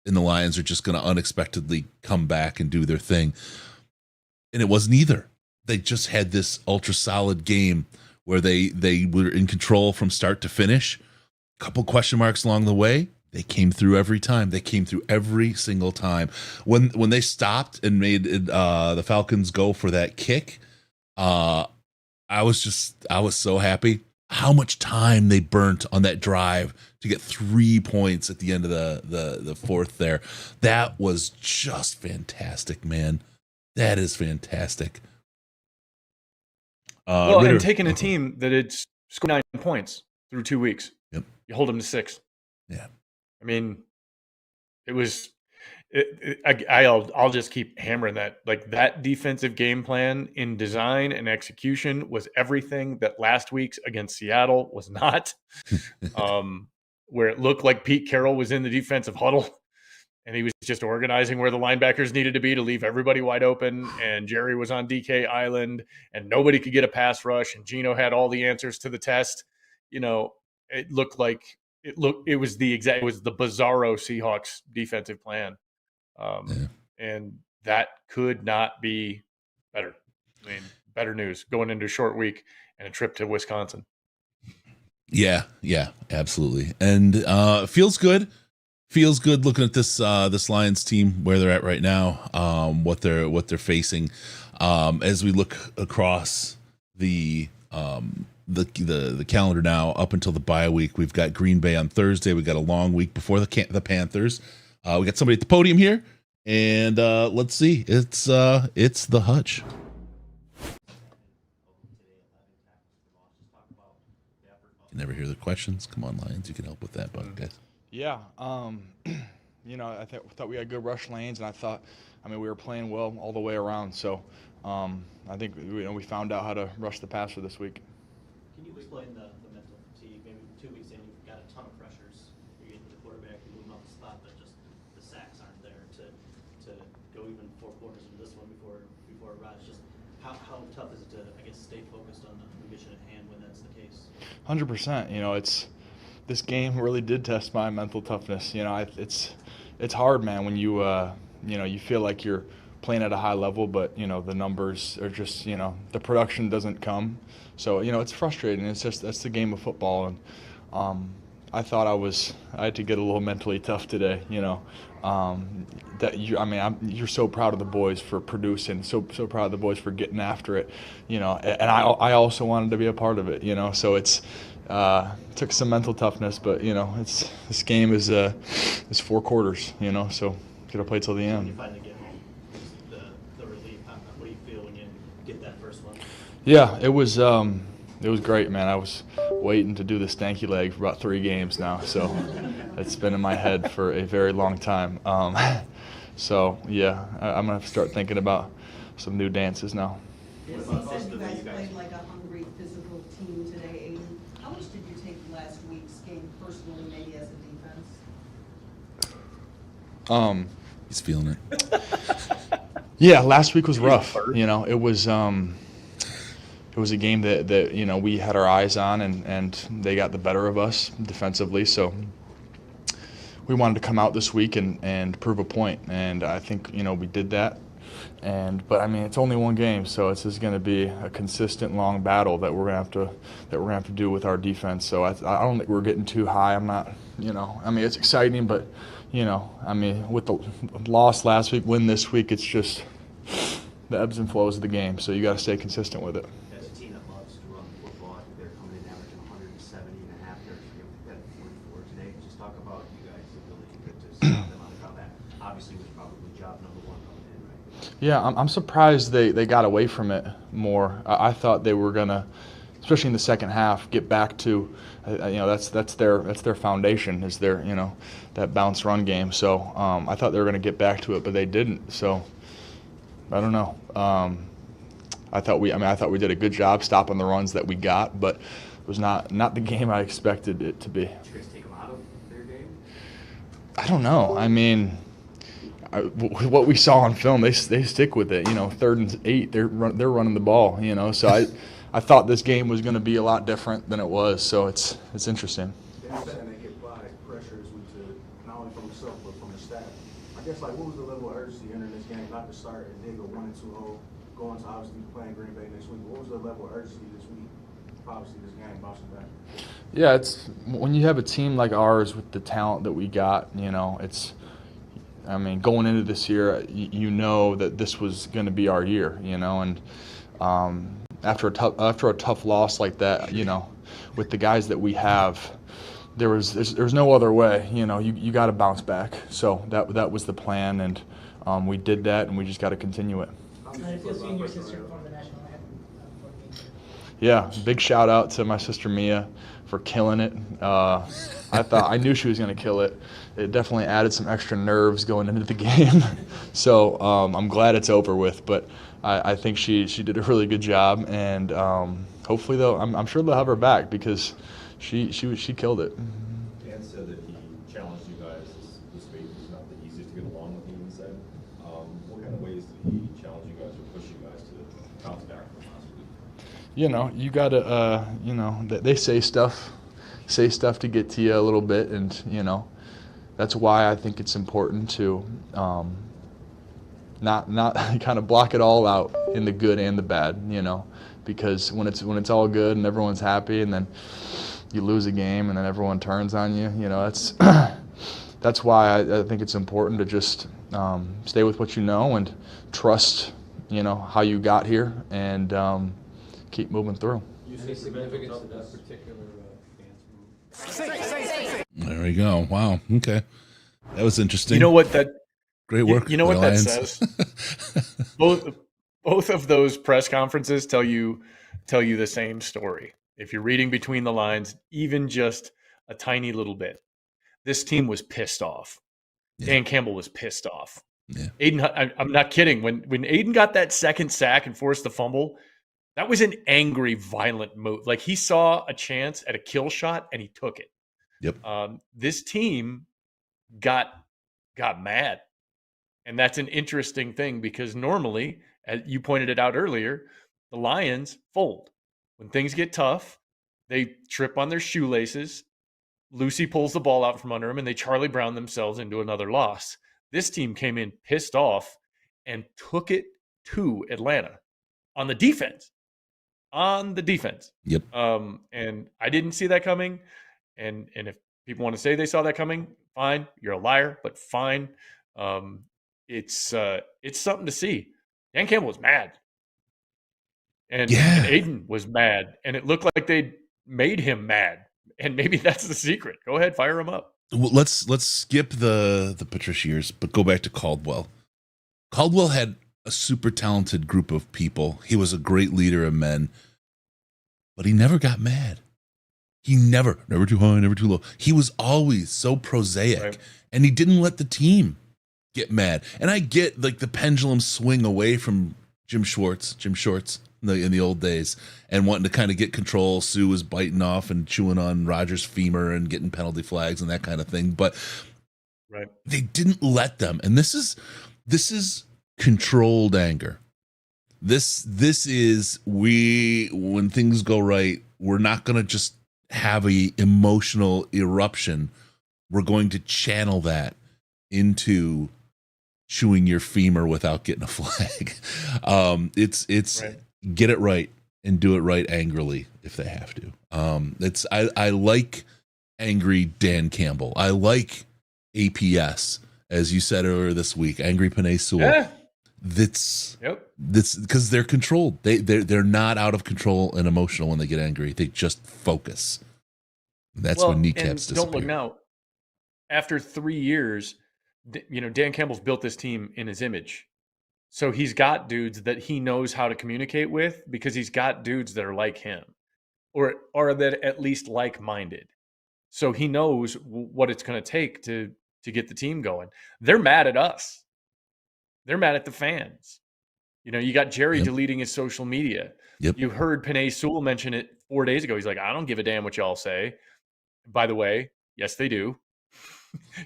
and the Lions are just going to unexpectedly come back and do their thing. And it wasn't either. They just had this ultra solid game where they were in control from start to finish. A couple question marks along the way. They came through every time. They came through every single time. When they stopped and made the Falcons go for that kick, I was so happy. How much time they burnt on that drive to get 3 points at the end of the fourth there. That was just fantastic, man. That is fantastic. Ritter, and taking a team that had scored 9 points through 2 weeks, yep. You hold them to 6. Yeah, I mean, it was. I'll just keep hammering that. Like, that defensive game plan in design and execution was everything that last week's against Seattle was not. Where it looked like Pete Carroll was in the defensive huddle, and he was just organizing where the linebackers needed to be to leave everybody wide open. And Jerry was on DK Island, and nobody could get a pass rush. And Geno had all the answers to the test. It looked like it was the bizarro Seahawks defensive plan. And that could not be better. I mean, better news going into a short week and a trip to Wisconsin. Yeah, absolutely. And feels good looking at this Lions team, where they're at right now, what they're facing. As we look across the calendar now up until the bye week, we've got Green Bay on Thursday. We got a long week before the Panthers. We got somebody at the podium here, and let's see. It's the Hutch. You never hear the questions. Come on, Lions, you can help with that, guys. Yeah, I thought we had good rush lanes, and we were playing well all the way around. So I think we found out how to rush the passer this week. Can you explain the mental fatigue? Maybe 2 weeks in, you've got a ton of pressures. You're getting to the quarterback, you're moving off the spot, but just the sacks aren't there to go even 4 quarters into this one before it arrives. Just how tough is it to, stay focused on the mission at hand when that's the case? 100%. This game really did test my mental toughness. It's hard, man, when you you feel like you're playing at a high level, but the numbers are just the production doesn't come. So it's frustrating. That's the game of football, and I thought I had to get a little mentally tough today. You're so proud of the boys for producing, so proud of the boys for getting after it, and I also wanted to be a part of it, so it's took some mental toughness, but this game is 4 quarters, so gotta play till the end. When you finally get home, the relief, what do you feel when you get that first one? Yeah, it was great, man. I was waiting to do the stanky leg for about 3 games now, so it's been in my head for a very long time. So yeah, I'm gonna have to start thinking about some new dances now. It said you guys played like a hungry, physical team today, Aiden. How much did you take last week's game personally, maybe as a defense? He's feeling it. Yeah, last week was rough. It was a game that we had our eyes on, and they got the better of us defensively. So we wanted to come out this week and prove a point, and I think we did that. But I mean, it's only one game, so it's just going to be a consistent long battle that we're going to have to do with our defense. So I don't think we're getting too high. I'm not, I mean, it's exciting, but I mean, with the loss last week, win this week, it's just the ebbs and flows of the game. So you got to stay consistent with it. As a team that loves to run the football, I think they're coming in averaging 170 and a half yards per game. They had 44 today. Just talk about you guys' ability to stop them on the ground. That obviously was probably job number one coming in, right? Yeah, I'm surprised they got away from it more. I thought they were gonna, especially in the second half, get back to, that's their foundation, is their that bounce run game. So I thought they were gonna get back to it, but they didn't. So I don't know. I thought we did a good job stopping the runs that we got, but it was not the game I expected it to be. Did you guys take them out of their game? I don't know. I mean, what we saw on film, they stick with it. 3rd and 8, they're running the ball. So I thought this game was going to be a lot different than it was. So it's interesting. They're saying they get by pressures not only from yourself but from the staff. I guess what was the level of urgency entering this game, not to start and dig a 1-2 hole, going to obviously playing Green Bay next week. What was the level of urgency this week? Obviously, this game bouncing back. Yeah, it's when you have a team like ours with the talent that we got. It's. I mean, going into this year, you know that this was going to be our year, and after a tough loss like that, with the guys that we have, there's no other way. You got to bounce back. So that was the plan, and we did that, and we just got to continue it. Yeah, big shout out to my sister Mia for killing it. I knew she was going to kill it. It definitely added some extra nerves going into the game. So I'm glad it's over with. But I think she did a really good job, and hopefully I'm sure they'll have her back because she killed it. Dan said that he challenged you guys this week. It's not the easiest to get along with, he even said. What kind of ways did he challenge you guys or push you guys to bounce back from last week? You gotta, they say stuff to get to you a little bit, and that's why I think it's important to not kind of block it all out in the good and the bad, because when it's all good and everyone's happy, and then you lose a game and then everyone turns on you, that's why I think it's important to just stay with what you know and trust, how you got here, and keep moving through. You see significance to that particular There we go. Wow. Okay. That was interesting. You know what that great work. You know what Lions. that says? Both of those press conferences tell you the same story. If you're reading between the lines, even just a tiny little bit, this team was pissed off. Yeah. Dan Campbell was pissed off. Yeah. Aiden, I'm not kidding. When Aiden got that second sack and forced the fumble, that was an angry, violent move. Like he saw a chance at a kill shot and he took it. Yep. This team got mad, and that's an interesting thing because normally, as you pointed it out earlier, the Lions fold when things get tough. They trip on their shoelaces. Lucy pulls the ball out from under them, and they Charlie Brown themselves into another loss. This team came in pissed off and took it to Atlanta on the defense. Yep. And I didn't see that coming. And if people want to say they saw that coming, fine. You're a liar, but fine. It's something to see. Dan Campbell was mad. And Aiden was mad. And it looked like they made him mad. And maybe that's the secret. Go ahead, fire him up. Well, let's skip the Patricia years, but go back to Caldwell. Caldwell had a super talented group of people. He was a great leader of men, but he never got mad. He never too high, never too low. He was always so prosaic, right. And he didn't let the team get mad. And I get like the pendulum swing away from Jim Shorts in the old days, and wanting to kind of get control. Sue was biting off and chewing on Rodgers' femur and getting penalty flags and that kind of thing. But right, they didn't let them. And this is controlled anger. This is when things go right, we're not going to just have a emotional eruption. we're going to channel that into chewing your femur without getting a flag. It's Right. Get it right and do it right angrily if they have to. I like angry Dan Campbell. I like APS, as you said earlier this week, angry Panay Sewell. Yeah. That's because they're controlled. They're not out of control and emotional when they get angry. They just focus. That's when kneecaps disappear. Don't look now. After 3 years, Dan Campbell's built this team in his image. So he's got dudes that he knows how to communicate with because he's got dudes that are like him or are that at least like-minded. So he knows what it's going to take to get the team going. They're mad at us. They're mad at the fans. You got Jerry deleting his social media. Yep. You heard Panay Sewell mention it 4 days ago. He's like, I don't give a damn what y'all say. By the way, yes, they do.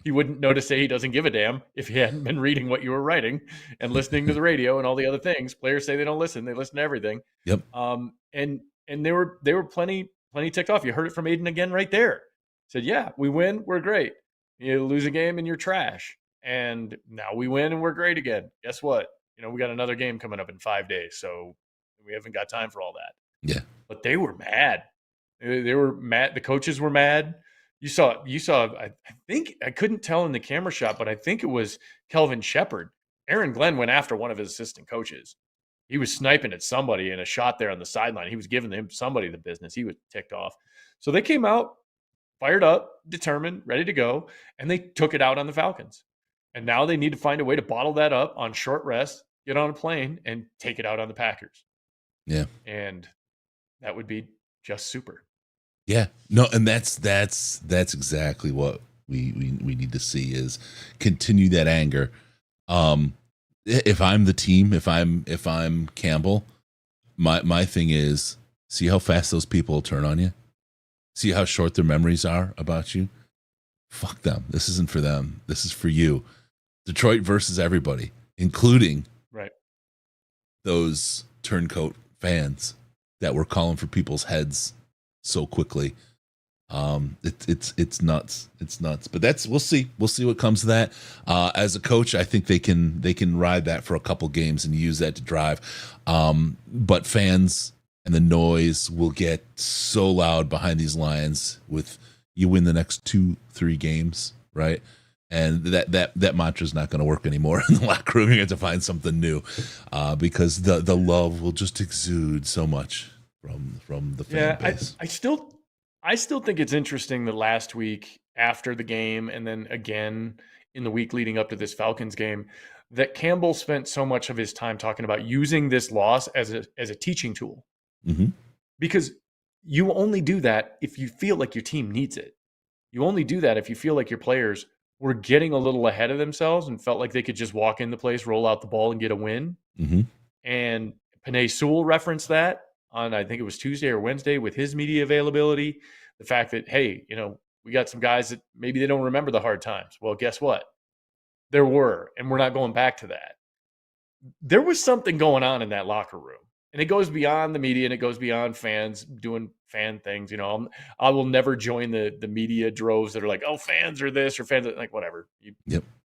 You wouldn't notice that he doesn't give a damn if he hadn't been reading what you were writing and listening to the radio and all the other things. Players say they don't listen. They listen to everything. Yep. And they were plenty ticked off. You heard it from Aiden again right there. Said, yeah, we win, we're great. You lose a game and you're trash. And now we win and we're great again. Guess what? We got another game coming up in 5 days, so we haven't got time for all that. Yeah. But they were mad. They were mad. The coaches were mad. You saw. I think I couldn't tell in the camera shot, but I think it was Kelvin Shepard. Aaron Glenn went after one of his assistant coaches. He was sniping at somebody in a shot there on the sideline. He was giving him somebody the business. He was ticked off. So they came out, fired up, determined, ready to go, and they took it out on the Falcons. And now they need to find a way to bottle that up on short rest, get on a plane, and take it out on the Packers. Yeah. And that would be just super. Yeah. No, and that's exactly what we need to see is continue that anger. If I'm the team, if I'm Campbell, my thing is see how fast those people will turn on you. See how short their memories are about you. Fuck them. This isn't for them. This is for you. Detroit versus everybody, including those turncoat fans that were calling for people's heads so quickly. It's nuts. It's nuts. But we'll see what comes of that. As a coach, I think they can ride that for a couple games and use that to drive. But fans and the noise will get so loud behind these Lions with you win the next 2-3 games, right? And that mantra is not going to work anymore in the locker room. You're going to have to find something new because the love will just exude so much from the fan base. I still think it's interesting that last week after the game and then again in the week leading up to this Falcons game that Campbell spent so much of his time talking about using this loss as a teaching tool. Mm-hmm. Because you only do that if you feel like your team needs it. You only do that if you feel like your players were getting a little ahead of themselves and felt like they could just walk in the place, roll out the ball, and get a win. Mm-hmm. And Panay Sewell referenced that on, I think it was Tuesday or Wednesday with his media availability. The fact that, hey, we got some guys that maybe they don't remember the hard times. Well, guess what? There were, and we're not going back to that. There was something going on in that locker room. And it goes beyond the media and it goes beyond fans doing fan things. I will never join the media droves that are like, oh, fans are this or fans are like, whatever.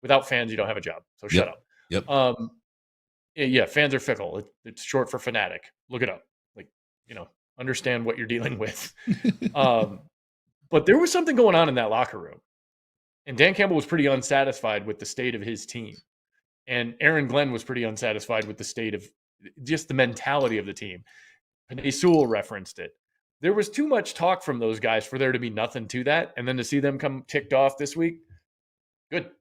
Without fans, you don't have a job. So shut up. Yep. Yeah, fans are fickle. It's short for fanatic. Look it up. Understand what you're dealing with. But there was something going on in that locker room. And Dan Campbell was pretty unsatisfied with the state of his team. And Aaron Glenn was pretty unsatisfied with the state of just the mentality of the team. Panay Sewell referenced it. There was too much talk from those guys for there to be nothing to that. And then to see them come ticked off this week, good.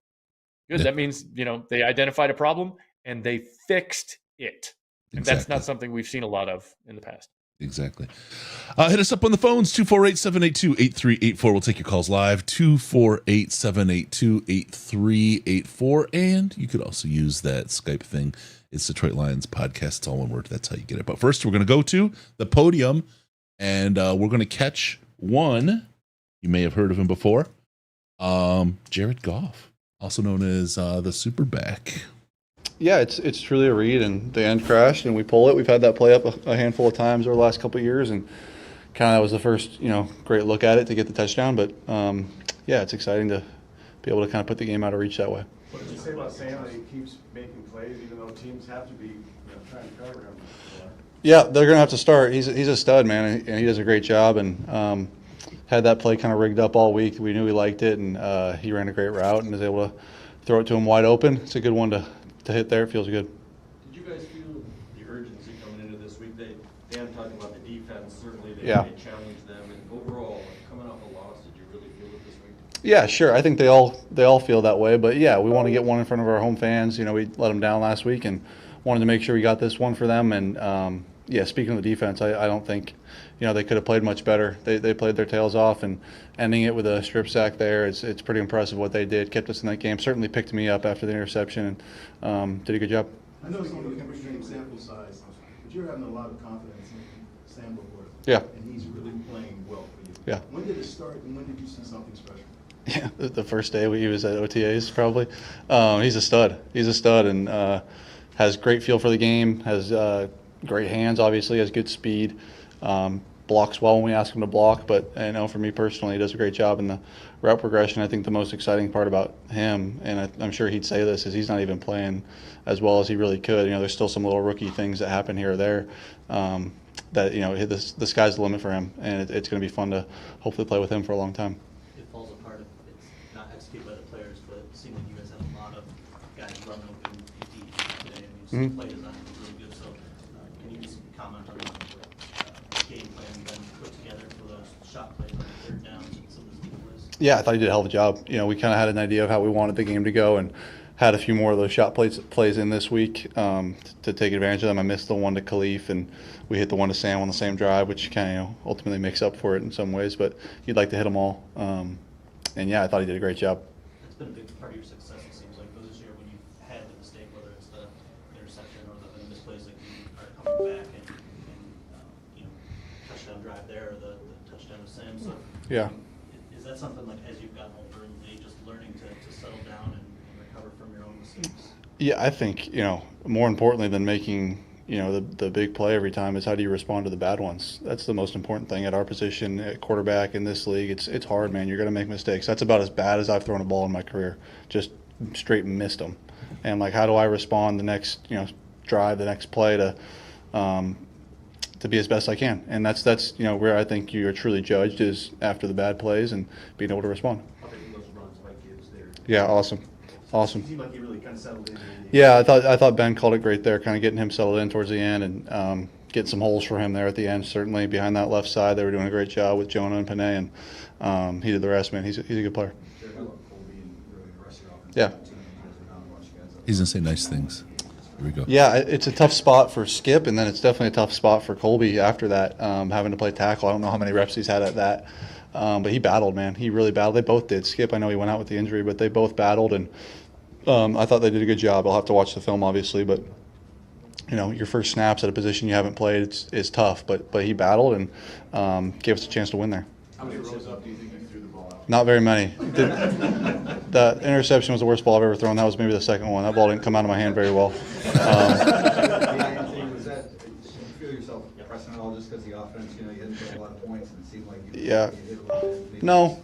Yeah. That means, they identified a problem and they fixed it. And that's not something we've seen a lot of in the past. Exactly. Hit us up on the phones, 248-782-8384. We'll take your calls live, 248-782-8384. And you could also use that Skype thing. It's Detroit Lions Podcast. It's all one word. That's how you get it. But first, we're going to go to the podium, and we're going to catch one. You may have heard of him before. Jared Goff, also known as the Superback. Yeah, it's truly a read, and the end crashed, and we pull it. We've had that play up a handful of times over the last couple of years, and kind of that was the first, great look at it to get the touchdown. But yeah, it's exciting to be able to kind of put the game out of reach that way. What did you say about Sam that he keeps making plays even though teams have to be trying to cover him? Yeah, they're going to have to start. He's a stud, man, and he does a great job. And had that play kind of rigged up all week. We knew he liked it, and he ran a great route and was able to throw it to him wide open. It's a good one to hit there. It feels good. Did you guys feel the urgency coming into this week? Dan talking about the defense, certainly they challenged them. And overall, coming off a loss, did you really feel it this week? Yeah, sure. I think they all feel that way. But, yeah, we want to get one in front of our home fans. We let them down last week and wanted to make sure we got this one for them. And, speaking of the defense, I don't think, they could have played much better. They played their tails off, and ending it with a strip sack there, it's pretty impressive what they did. Kept us in that game. Certainly picked me up after the interception and did a good job. I know it's only a extreme sample size, but you're having a lot of confidence in Sam Booker. Yeah. And he's really playing well for you. Yeah. When did it start, and when did you see something special? Yeah, the first day he was at OTAs probably. He's a stud. He's a stud and has great feel for the game, has great hands, obviously, has good speed, blocks well when we ask him to block. But I know for me personally, he does a great job in the route progression. I think the most exciting part about him, and I'm sure he'd say this, is he's not even playing as well as he really could. There's still some little rookie things that happen here or there that, the sky's the limit for him. And it's going to be fun to hopefully play with him for a long time. It falls apart if it's not executed by the players, but it seems like you guys have a lot of guys running open deep today. Play design is really good. So can you just comment on the game plan been put together for those shot plays on the third downs and some of those deep plays? Yeah, I thought he did a hell of a job. We kind of had an idea of how we wanted the game to go and had a few more of those shot plays in this week to take advantage of them. I missed the one to Khalif, and we hit the one to Sam on the same drive, which kind of ultimately makes up for it in some ways. But you'd like to hit them all. And, yeah, I thought he did a great job. It's been a big part of your success, it seems like, this year when you've had the mistake, whether it's the interception or the misplays, like you are coming back and touchdown drive there or the touchdown to Sam. So Yeah. Is that something, like, as you've gotten older and just learning to settle down and recover from your own mistakes? Yeah, I think, more importantly than making, the big play every time is how do you respond to the bad ones. That's the most important thing at our position at quarterback in this league. It's hard, man. You're going to make mistakes. That's about as bad as I've thrown a ball in my career. Just straight missed them. And, how do I respond the next, drive, the next play to be as best I can. And that's where I think you're truly judged is after the bad plays and being able to respond. How big those runs by Gibbs there? Yeah, awesome. It seemed like he really kind of settled in. Yeah, I thought Ben called it great there, kind of getting him settled in towards the end and getting some holes for him there at the end. Certainly behind that left side, they were doing a great job with Jonah and Panay, and he did the rest, man. He's a good player. Yeah. He's going to say nice things. Here we go. Yeah, it's a tough spot for Skip, and then it's definitely a tough spot for Colby after that, having to play tackle. I don't know how many reps he's had at that. But he battled, man. He really battled. They both did. Skip, I know he went out with the injury, but they both battled, and I thought they did a good job. I'll have to watch the film, obviously, but your first snaps at a position you haven't played is tough. But he battled and gave us a chance to win there. How many rows up do you think you threw the ball out? Not very many. The interception was the worst ball I've ever thrown. That was maybe the second one. That ball didn't come out of my hand very well. Was that, did you feel yourself pressing at all just because the offense, you didn't get a lot of points and it seemed like you hit a lot of No.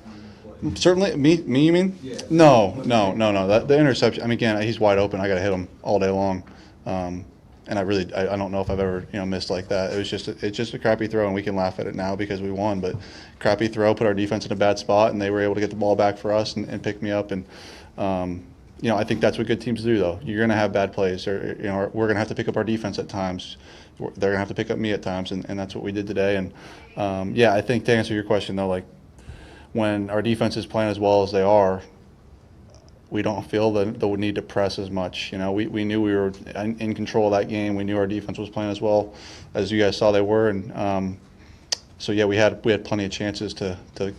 Certainly, me, you mean? Yeah. No. The interception. I mean, again, he's wide open. I got to hit him all day long, and I don't know if I've ever missed like that. It's just a crappy throw, and we can laugh at it now because we won. But crappy throw put our defense in a bad spot, and they were able to get the ball back for us and pick me up. And I think that's what good teams do, though. You're going to have bad plays, or we're going to have to pick up our defense at times. They're going to have to pick up me at times, and that's what we did today. And I think to answer your question though, when our defense is playing as well as they are, we don't feel the need to press as much. We knew we were in control of that game. We knew our defense was playing as well as you guys saw they were, and we had plenty of chances to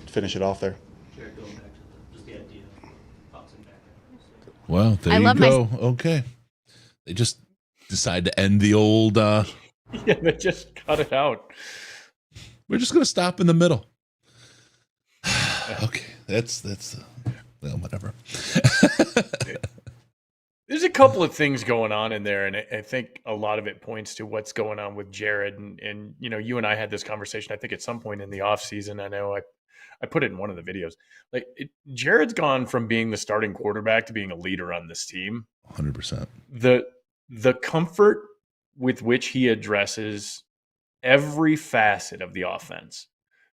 finish it off there. Jared, going back to just the idea of bouncing back. Well, there you go. Okay, they just decide to end the old. Yeah, they just cut it out. We're just gonna stop in the middle. Okay, that's well, whatever. There's a couple of things going on in there, and I think a lot of it points to what's going on with Jared. And you and I had this conversation, I think, at some point in the off season. I know I put it in one of the videos. Like Jared's gone from being the starting quarterback to being a leader on this team. 100%. The comfort with which he addresses every facet of the offense,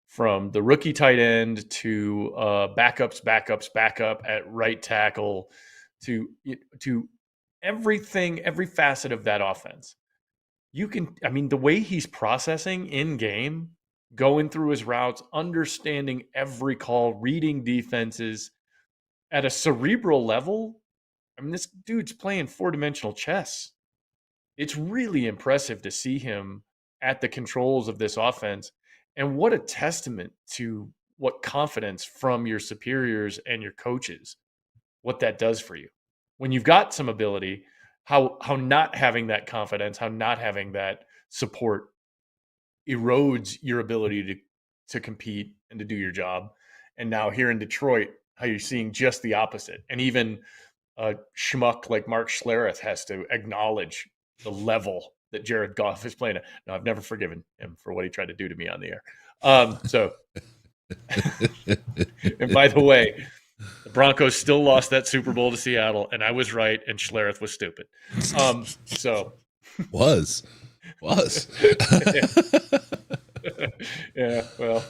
from the rookie tight end to backup at right tackle to everything, every facet of that offense. The way he's processing in game, going through his routes, understanding every call, reading defenses at a cerebral level. I mean, this dude's playing 4-dimensional chess. It's really impressive to see him at the controls of this offense. And what a testament to what confidence from your superiors and your coaches, what that does for you. When you've got some ability, how not having that confidence, how not having that support erodes your ability to compete and to do your job. And now here in Detroit, how you're seeing just the opposite. And even a schmuck like Mark Schlereth has to acknowledge the level that Jared Goff is playing at. No, I've never forgiven him for what he tried to do to me on the air. And by the way, the Broncos still lost that Super Bowl to Seattle, and I was right, and Schlereth was stupid. Was. Yeah, well,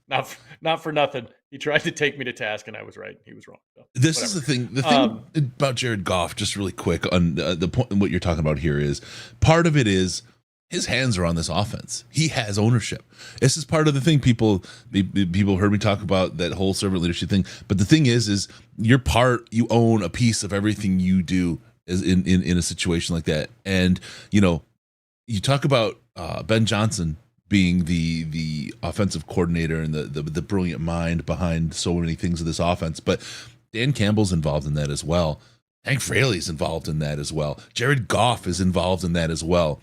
not for nothing. He tried to take me to task, and I was right. He was wrong. So, this whatever. is the thing. The thing about Jared Goff, just really quick on the point, what you're talking about here is part of it is his hands are on this offense. He has ownership. This is part of the thing. People heard me talk about that whole servant leadership thing. But the thing is you own a piece of everything you do is in a situation like that. And, you talk about Ben Johnson being the offensive coordinator and the brilliant mind behind so many things of this offense. But Dan Campbell's involved in that as well. Hank Fraley's involved in that as well. Jared Goff is involved in that as well.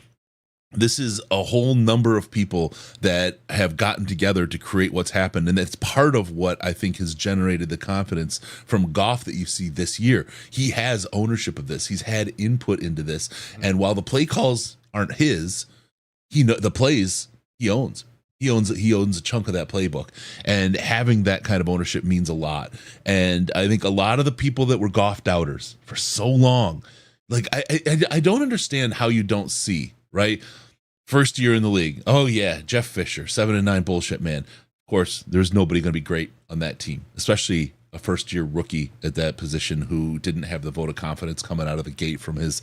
This is a whole number of people that have gotten together to create what's happened. And that's part of what I think has generated the confidence from Goff that you see this year. He has ownership of this. He's had input into this. And while the play calls aren't his, the plays he owns. He owns a chunk of that playbook. And having that kind of ownership means a lot. And I think a lot of the people that were Goff doubters for so long, like I don't understand how you don't see, right? First year in the league. Oh yeah, Jeff Fisher, 7-9 bullshit man. Of course, there's nobody going to be great on that team, especially a first-year rookie at that position who didn't have the vote of confidence coming out of the gate from his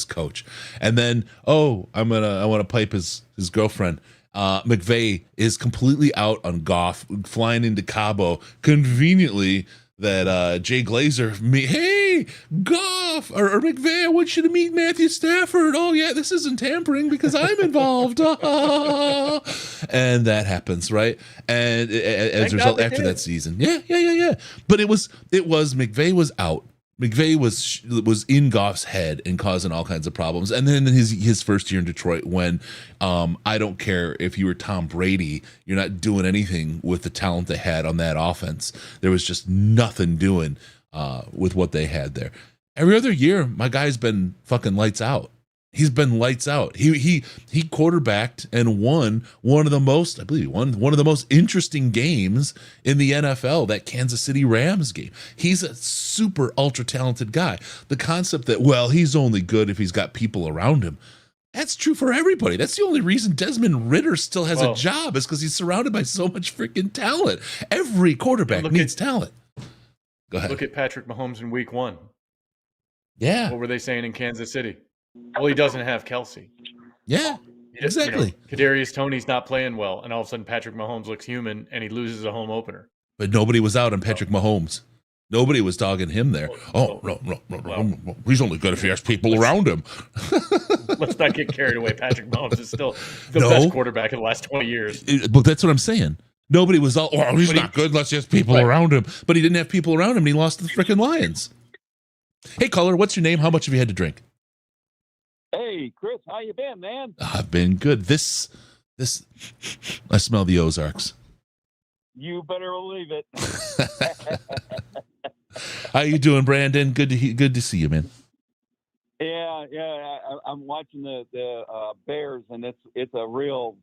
coach. And then, I want to pipe his girlfriend. McVay is completely out on Goff, flying into Cabo conveniently. That Jay Glazer, hey, Goff, or McVay, I want you to meet Matthew Stafford. Oh, yeah, this isn't tampering because I'm involved. And that happens, right? And as a result, after that season. Yeah. But it was McVay was out. McVay was in Goff's head and causing all kinds of problems. And then his first year in Detroit, when I don't care if you were Tom Brady, you're not doing anything with the talent they had on that offense. There was just nothing doing with what they had there. Every other year, my guy's been fucking lights out. He's been lights out. He quarterbacked and won one of the most interesting games in the NFL, that Kansas City Rams game. He's a super ultra talented guy. The concept that, well, he's only good if he's got people around him. That's true for everybody. That's the only reason Desmond Ridder still has a job, is because he's surrounded by so much freaking talent. Every quarterback needs talent. Go ahead. Look at Patrick Mahomes in week 1. Yeah. What were they saying in Kansas City? Well, he doesn't have Kelsey. Yeah, exactly. Kadarius Toney's not playing well, and all of a sudden Patrick Mahomes looks human, and he loses a home opener. But nobody was out on Patrick Mahomes. Nobody was dogging him there. No. He's only good if he has people around him. Let's not get carried away. Patrick Mahomes is still the best quarterback in the last 20 years. But that's what I'm saying. Nobody was all, he's not good unless he has people around him. But he didn't have people around him, and he lost to the freaking Lions. Hey, caller, what's your name? How much have you had to drink? Hey, Chris, how you been, man? I've been good. This, I smell the Ozarks. You better believe it. How you doing, Brandon? Good to see you, man. Yeah. I'm watching the Bears, and it's a real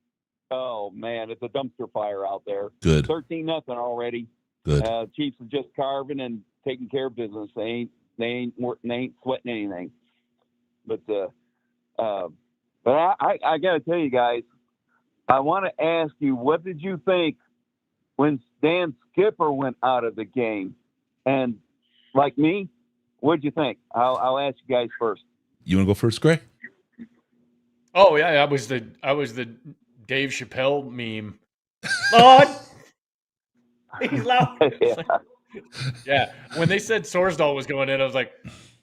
Oh man, it's a dumpster fire out there. Good. 13-0 already. Good. Chiefs are just carving and taking care of business. They ain't sweating anything. But I got to tell you guys, I want to ask you, what did you think when Dan Skipper went out of the game? And like me, what'd you think? I'll ask you guys first. You want to go first, Gray? Oh yeah, I was the Dave Chappelle meme. Lord, he's loud. Yeah, when they said Sorsdahl was going in, I was like,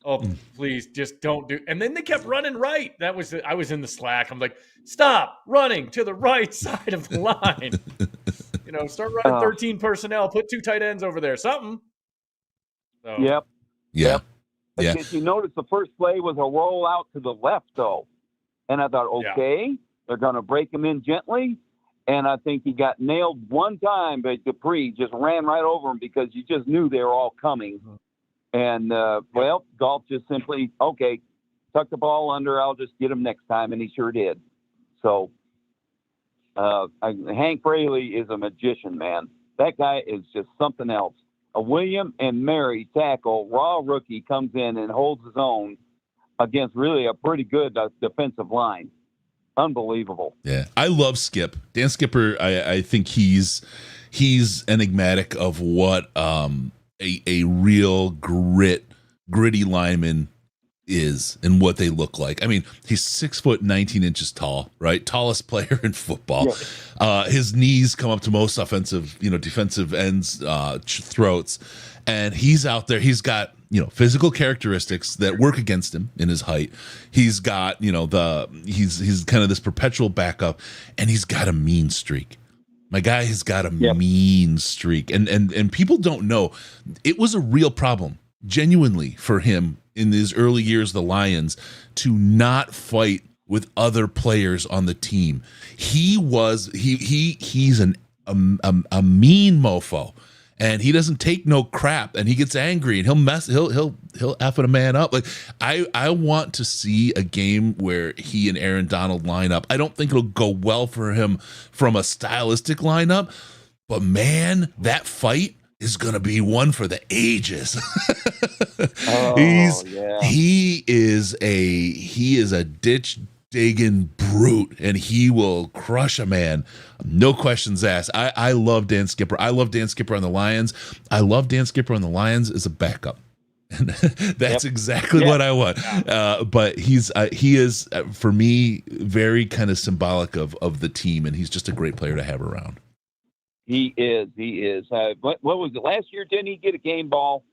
"Oh, please, just don't do." And then they kept running right. I was in the Slack. I'm like, "Stop running to the right side of the line." Start running 13 personnel. Put 2 tight ends over there. Something. So. Yep. Yeah. But did you notice the first play was a roll out to the left though? And I thought, okay, they're going to break him in gently. And I think he got nailed one time, but Dupree just ran right over him because you just knew they were all coming. And, Goff just simply, okay, tuck the ball under. I'll just get him next time. And he sure did. So Hank Fraley is a magician, man. That guy is just something else. A William and Mary tackle, raw rookie, comes in and holds his own against really a pretty good defensive line. Unbelievable. Yeah, I love Skip. Dan Skipper, I think he's enigmatic of what a real gritty lineman is and what they look like. I mean, he's 6 foot 19 inches tall, right? Tallest player in football. Yeah. His knees come up to most defensive ends throats, and he's out there. He's got physical characteristics that work against him in his height. He's got he's kind of this perpetual backup, and he's got a mean streak. My guy has got a mean streak, and people don't know it was a real problem, genuinely, for him in his early years, the Lions, to not fight with other players on the team. He's a mean mofo, and he doesn't take no crap, and he gets angry, and he'll effing a man up. Like I want to see a game where he and Aaron Donald line up. I don't think it'll go well for him from a stylistic lineup, but man, that fight is going to be one for the ages. He is a ditch digging brute, and he will crush a man. No questions asked. I love Dan Skipper. I love Dan Skipper on the Lions. I love Dan Skipper on the Lions as a backup. And that's exactly what I want. But he is for me very kind of symbolic of the team, and he's just a great player to have around. He is. What was it? Last year, didn't he get a game ball?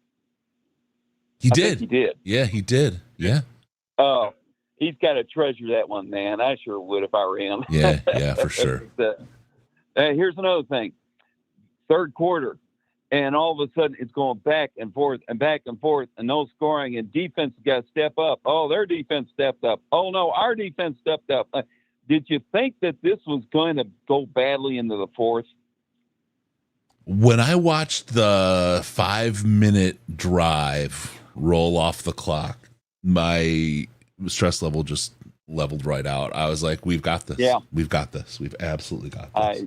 He I did. think he did. Yeah, he did. Yeah. Oh, he's got to treasure that one, man. I sure would if I were him. Yeah, for sure. Here's another thing. Third quarter, and all of a sudden it's going back and forth and back and forth, and no scoring, and defense got to step up. Oh, their defense stepped up. Oh, no, our defense stepped up. Did you think that this was going to go badly into the fourth? When I watched the 5-minute drive roll off the clock, my stress level just leveled right out. I was like, we've got this. Yeah. We've got this. We've absolutely got this.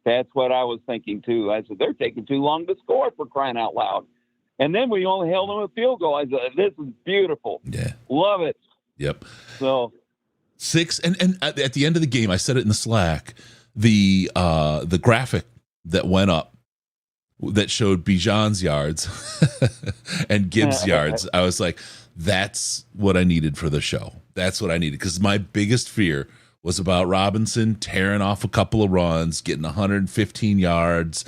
That's what I was thinking, too. I said, they're taking too long to score, for crying out loud. And then we only held them a field goal. I said, this is beautiful. Yeah. Love it. Yep. So 6, and at the end of the game, I said it in the Slack, the graphic that went up that showed Bijan's yards and Gibbs' yards. I was like, that's what I needed for the show. That's what I needed, because my biggest fear was about Robinson tearing off a couple of runs, getting 115 yards.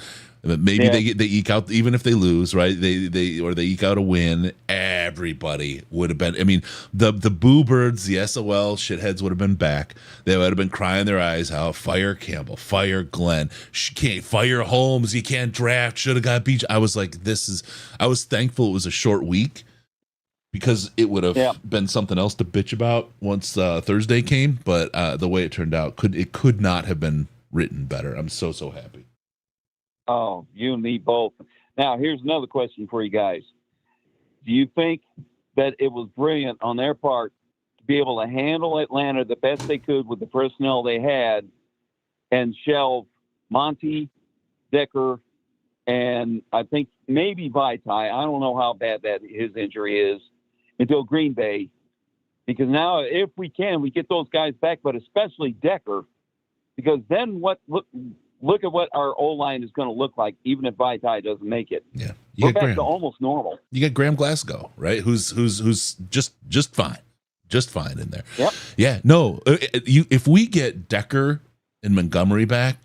Maybe they eke out, even if they lose, right? They eke out a win. Everybody would have been. I mean, the Boo Birds, the SOL shitheads would have been back. They would have been crying their eyes out. Fire Campbell, fire Glenn, can't fire Holmes. You can't draft. Should have got beat. I was like, I was thankful it was a short week, because it would have been something else to bitch about once Thursday came. But the way it turned out, could not have been written better. I'm so happy. Oh, you and me both. Now, here's another question for you guys. Do you think that it was brilliant on their part to be able to handle Atlanta the best they could with the personnel they had, and shelve Monty, Decker, and I think maybe Vitae. I don't know how bad that his injury is until Green Bay, because now if we can, we get those guys back, but especially Decker, because then look at what our O-line is going to look like, even if Vitae doesn't make it. Yeah, we're back to almost normal. You got Graham Glasgow, right? Who's just fine in there. Yep. Yeah. No. If we get Decker and Montgomery back,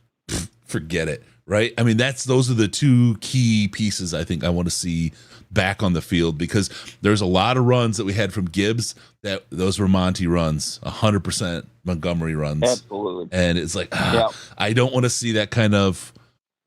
forget it. Right. I mean, those are the two key pieces I think I want to see back on the field, because there's a lot of runs that we had from Gibbs that those were Monty runs, 100% Montgomery runs. Absolutely. And it's like, I don't want to see that kind of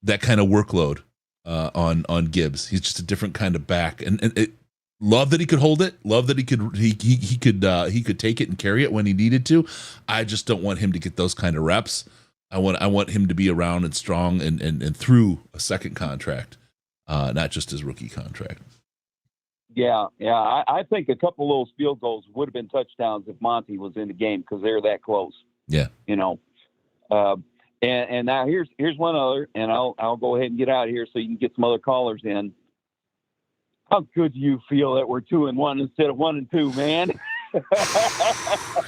workload on Gibbs. He's just a different kind of back, and love that he could hold it. Love that he could take it and carry it when he needed to. I just don't want him to get those kind of reps. I want him to be around and strong and through a second contract, not just his rookie contract. Yeah. I think a couple of those field goals would have been touchdowns if Monty was in the game, because they're that close. Yeah. And now here's one other, and I'll go ahead and get out of here so you can get some other callers in. How good do you feel that we're 2-1 instead of 1-2, man?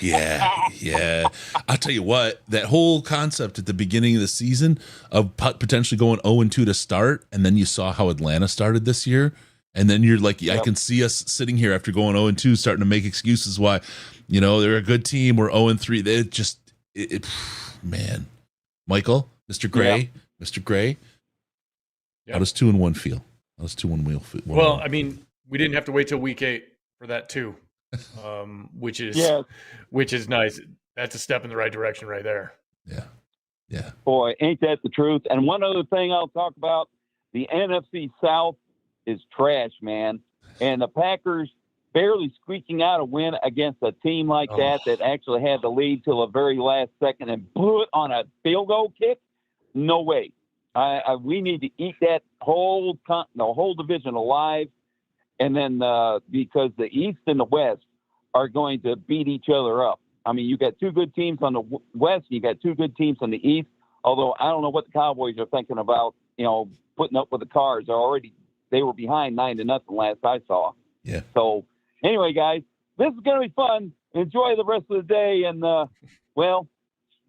Yeah. I'll tell you what, that whole concept at the beginning of the season of potentially going 0-2 to start, and then you saw how Atlanta started this year, and then you're like, I can see us sitting here after going 0-2 starting to make excuses why, they're a good team, we're 0-3. They just, man. Michael, Mr. Gray, how does 2-1 feel? How does 2-1 feel? Well, I mean, we didn't have to wait till week 8 for that too. Which is nice. That's a step in the right direction right there. Yeah. Boy, ain't that the truth? And one other thing I'll talk about, the NFC South is trash, man. And the Packers barely squeaking out a win against a team like that actually had the lead till the very last second and blew it on a field goal kick. No way. We need to eat that whole division alive. And then because the East and the West are going to beat each other up. I mean, you got two good teams on the West, you got two good teams on the East. Although I don't know what the Cowboys are thinking about, putting up with the Cards. They were behind 9-0 last I saw. Yeah. So anyway, guys, this is going to be fun. Enjoy the rest of the day. And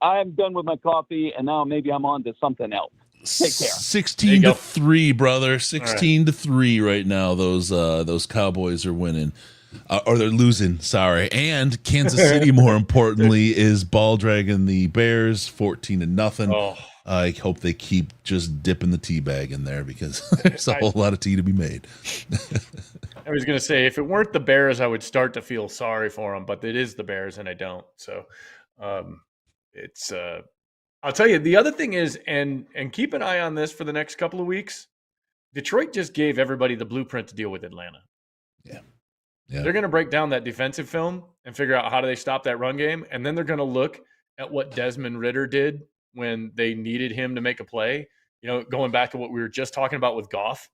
I'm done with my coffee, and now maybe I'm on to something else. Take care. 16-3, brother. 16-3 right now. Those Cowboys are winning, or they're losing. Sorry. And Kansas City, more importantly, is ball dragging the Bears 14-0. Oh. I hope they keep just dipping the tea bag in there, because there's a whole lot of tea to be made. I was going to say, if it weren't the Bears, I would start to feel sorry for them, but it is the Bears, and I don't. So it's. I'll tell you, the other thing is, and keep an eye on this for the next couple of weeks, Detroit just gave everybody the blueprint to deal with Atlanta. Yeah. They're going to break down that defensive film and figure out how do they stop that run game, and then they're going to look at what Desmond Ridder did when they needed him to make a play. Going back to what we were just talking about with Goff,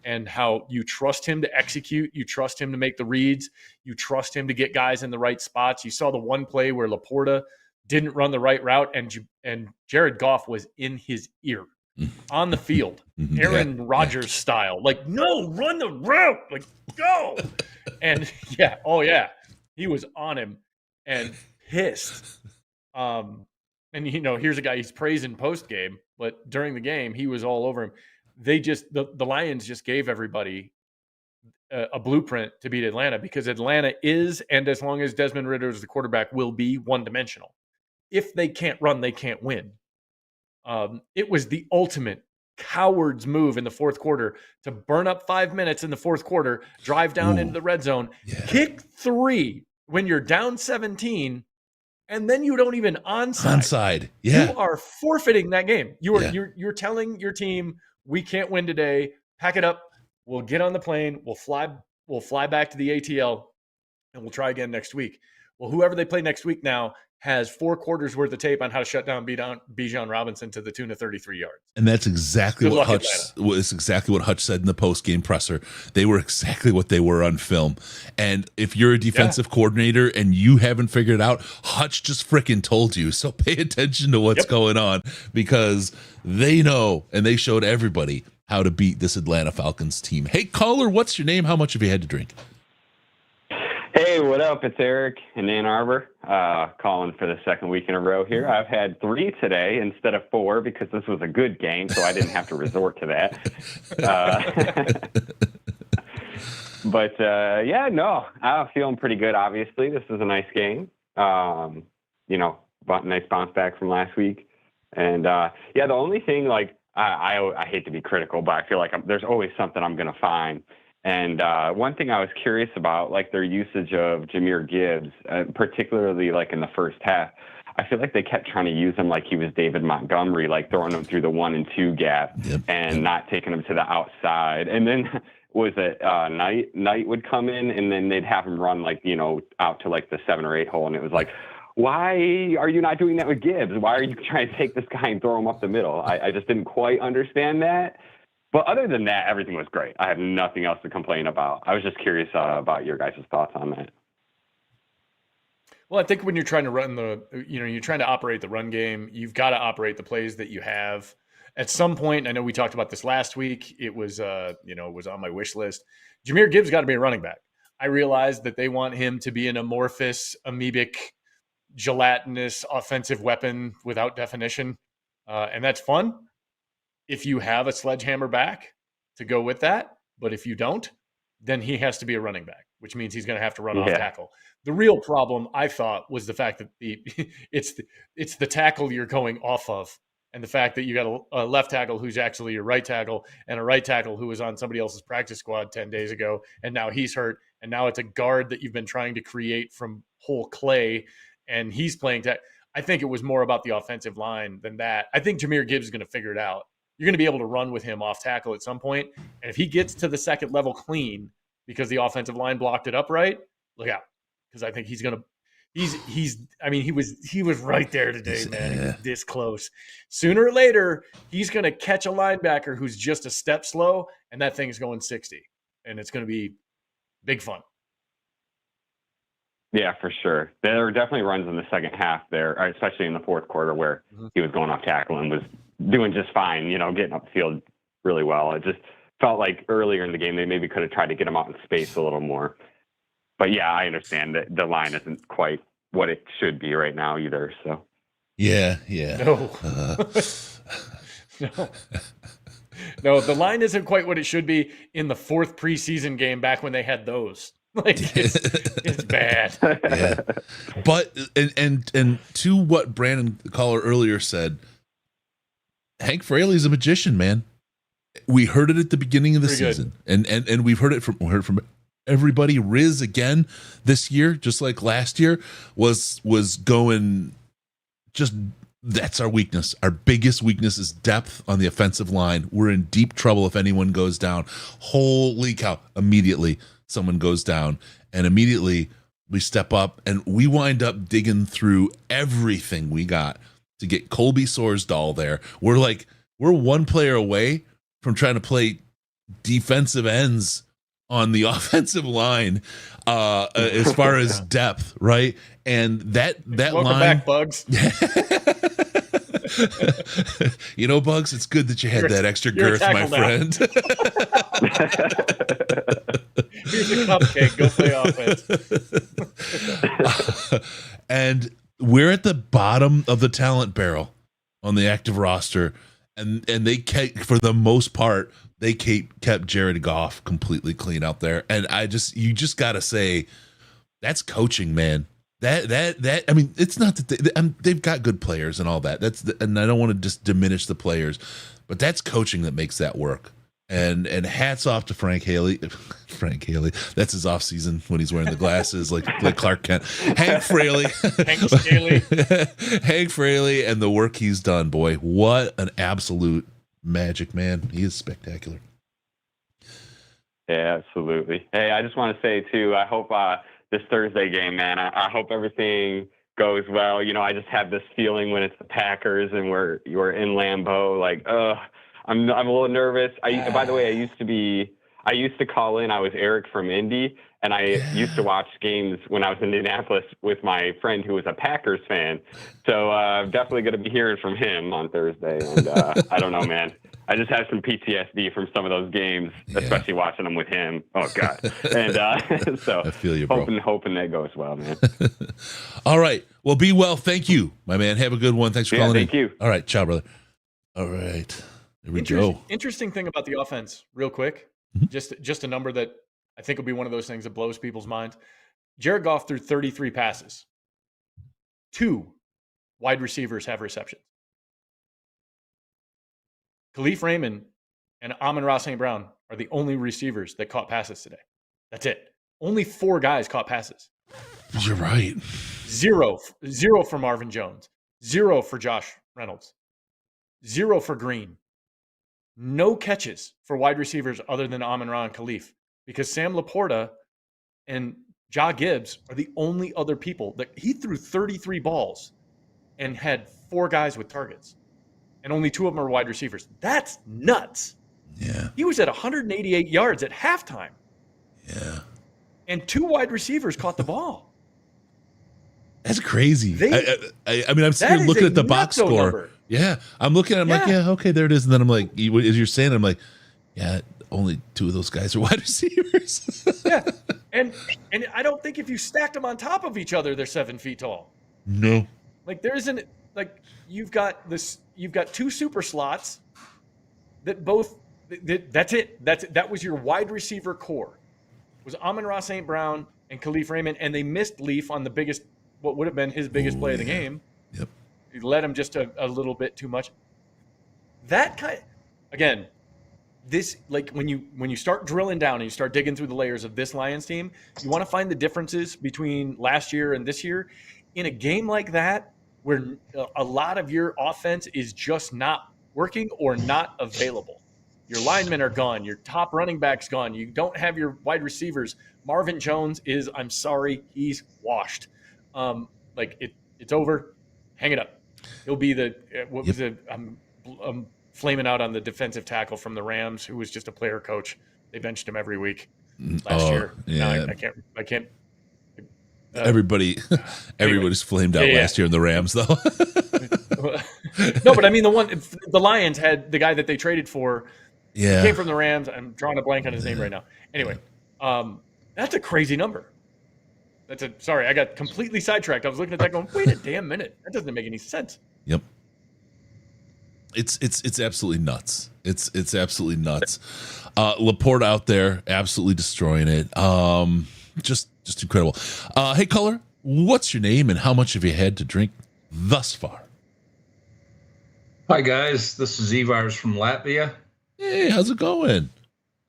and how you trust him to execute, you trust him to make the reads, you trust him to get guys in the right spots. You saw the one play where Laporta didn't run the right route, and Jared Goff was in his ear on the field, Aaron Rodgers style. Like, no, run the route, like, go. And he was on him and pissed. And here's a guy he's praising post game, but during the game he was all over him. The Lions just gave everybody a blueprint to beat Atlanta, because Atlanta is, and as long as Desmond Ridder is the quarterback, will be one-dimensional. If they can't run, they can't win. It was the ultimate coward's move in the fourth quarter to burn up 5 minutes in the fourth quarter, drive down into the red zone, kick 3 when you're down 17, and then you don't even onside. Yeah. You are forfeiting that game. You're telling your team, we can't win today. Pack it up. We'll get on the plane. We'll fly back to the ATL, and we'll try again next week. Well, whoever they play next week now has 4 quarters worth of tape on how to shut down Bijan Robinson to the tune of 33 yards. And that's exactly Good what luck, Hutch said in the post-game presser. They were exactly what they were on film. And if you're a defensive coordinator and you haven't figured it out, Hutch just freaking told you. So pay attention to what's going on, because they know, and they showed everybody how to beat this Atlanta Falcons team. Hey, caller, what's your name? How much have you had to drink? Hey, what up? It's Eric in Ann Arbor, calling for the second week in a row here. I've had 3 today instead of 4 because this was a good game, so I didn't have to resort to that. But I'm feeling pretty good, obviously. This is a nice game. Nice bounce back from last week. And, the only thing, I hate to be critical, but I feel like there's always something I'm going to find. And one thing I was curious about, their usage of Jahmyr Gibbs, particularly in the first half. I feel like they kept trying to use him like he was David Montgomery, throwing him through the 1 and 2 gap and not taking him to the outside. And then was it Knight would come in, and then they'd have him run out to the 7 or 8 hole, and it was why are you not doing that with Gibbs? Why are you trying to take this guy and throw him up the middle? I just didn't quite understand that. But other than that, everything was great. I have nothing else to complain about. I was just curious about your guys' thoughts on that. Well, I think when you're trying to you're trying to operate the run game, you've got to operate the plays that you have. At some point, I know we talked about this last week. It was, it was on my wish list. Jahmyr Gibbs got to be a running back. I realized that they want him to be an amorphous, amoebic, gelatinous offensive weapon without definition. And that's fun if you have a sledgehammer back to go with that. But if you don't, then he has to be a running back, which means he's going to have to run off tackle. The real problem, I thought, was the fact that it's the tackle you're going off of, and the fact that you got a left tackle who's actually your right tackle, and a right tackle who was on somebody else's practice squad 10 days ago, and now he's hurt, and now it's a guard that you've been trying to create from whole clay, and he's playing I think it was more about the offensive line than that. I think Jahmyr Gibbs is going to figure it out. You're going to be able to run with him off tackle at some point. And if he gets to the second level clean because the offensive line blocked it up right, look out. Because I think he's going to he was right there today, man. This close. Sooner or later, he's going to catch a linebacker who's just a step slow, and that thing's going 60. And it's going to be big fun. Yeah, for sure. There were definitely runs in the second half there, especially in the fourth quarter, where he was going off tackle and was doing just fine, getting up the field really well. It just felt like earlier in the game they maybe could have tried to get him out in space a little more. But yeah, I understand that the line isn't quite what it should be right now either. So yeah. No. No, the line isn't quite what it should be in the 4th preseason game back when they had those. It's bad. Yeah. But and to what Brandon, the caller earlier, said, Hank Fraley's a magician, man. We heard it at the beginning of the season, and we've heard it from everybody. Riz again this year, just like last year, was going just. That's our weakness. Our biggest weakness is depth on the offensive line. We're in deep trouble if anyone goes down. Holy cow. Immediately someone goes down, and immediately we step up, and we wind up digging through everything we got to get Colby Sorsdahl there. We're one player away from trying to play defensive ends on the offensive line as far as depth, right? And that welcome line back, Bugs. Bugs, it's good that you had that extra girth, my friend. Here's a cupcake. Go play offense. And we're at the bottom of the talent barrel on the active roster, and they kept, for the most part, they kept Jared Goff completely clean out there. And you just got to say, that's coaching, man. That I mean, it's not that they've got good players and all that. And I don't want to just diminish the players, but that's coaching that makes that work. And hats off to Frank Haley. Frank Haley, that's his off season when he's wearing the glasses like Clark Kent. Hank Fraley. Hank Fraley and the work he's done, boy. What an absolute magic man. He is spectacular. Yeah, absolutely. Hey, I just want to say too, I hope this Thursday game, man, I hope everything goes well. I just have this feeling when it's the Packers and we're in Lambeau, like, I'm a little nervous. By the way, I used to call in. I was Eric from Indy, and I used to watch games when I was in Indianapolis with my friend who was a Packers fan. So I'm definitely going to be hearing from him on Thursday. And I don't know, man. I just have some PTSD from some of those games, especially watching them with him. Oh, God. And so I feel you, bro. hoping that goes well, man. All right. Well, be well. Thank you, my man. Have a good one. Thanks for calling thank in. you. All right. Ciao, brother. All right. There we go. Interesting thing about the offense, real quick, just a number that I think will be one of those things that blows people's minds. Jared Goff threw 33 passes. 2 wide receivers have receptions. Khalif Raymond and Amon-Ra St. Brown are the only receivers that caught passes today. That's it. Only 4 guys caught passes. You're right. 0 for Marvin Jones. 0 for Josh Reynolds. 0 for Green. No catches for wide receivers other than Amon-Ra and Khalif, because Sam Laporta and Ja Gibbs are the only other people that he threw 33 balls and had 4 guys with targets, and only 2 of them are wide receivers. That's nuts. Yeah. He was at 188 yards at halftime. Yeah. And 2 wide receivers caught the ball. That's crazy. I mean, I'm sitting here looking at the box score. Number. Yeah. I'm looking at it. I'm like, yeah, okay, there it is. And then I'm like, as you're saying, I'm like, yeah, only 2 of those guys are wide receivers. Yeah. And I don't think if you stacked them on top of each other, they're 7 feet tall. No. Like there isn't, like you've got 2 super slots that both, that's it. That was your wide receiver core. It was Amon-Ra St. Brown and Khalif Raymond, and they missed Leaf on the biggest, what would have been his biggest play of the game. Yep. He led him just a little bit too much. That kind, again, this, like when you start drilling down and you start digging through the layers of this Lions team, you want to find the differences between last year and this year. In a game like that, where a lot of your offense is just not working or not available. Your linemen are gone. Your top running back's gone. You don't have your wide receivers. Marvin Jones is, I'm sorry, he's washed. It's over. Hang it up. He'll be I'm flaming out on the defensive tackle from the Rams, who was just a player coach. They benched him every week last year. Yeah. No, I can't. Everybody's flamed out last year in the Rams, though. No, but I mean the Lions had the guy that they traded for. Yeah, he came from the Rams. I'm drawing a blank on his name right now. Anyway, that's a crazy number. Sorry, I got completely sidetracked. I was looking at that going, wait a damn minute. That doesn't make any sense. Yep. It's absolutely nuts. It's absolutely nuts. Laporte out there absolutely destroying it. Just incredible. Hey, Color, what's your name and how much have you had to drink thus far? Hi, guys. This is Ivars from Latvia. Hey, how's it going?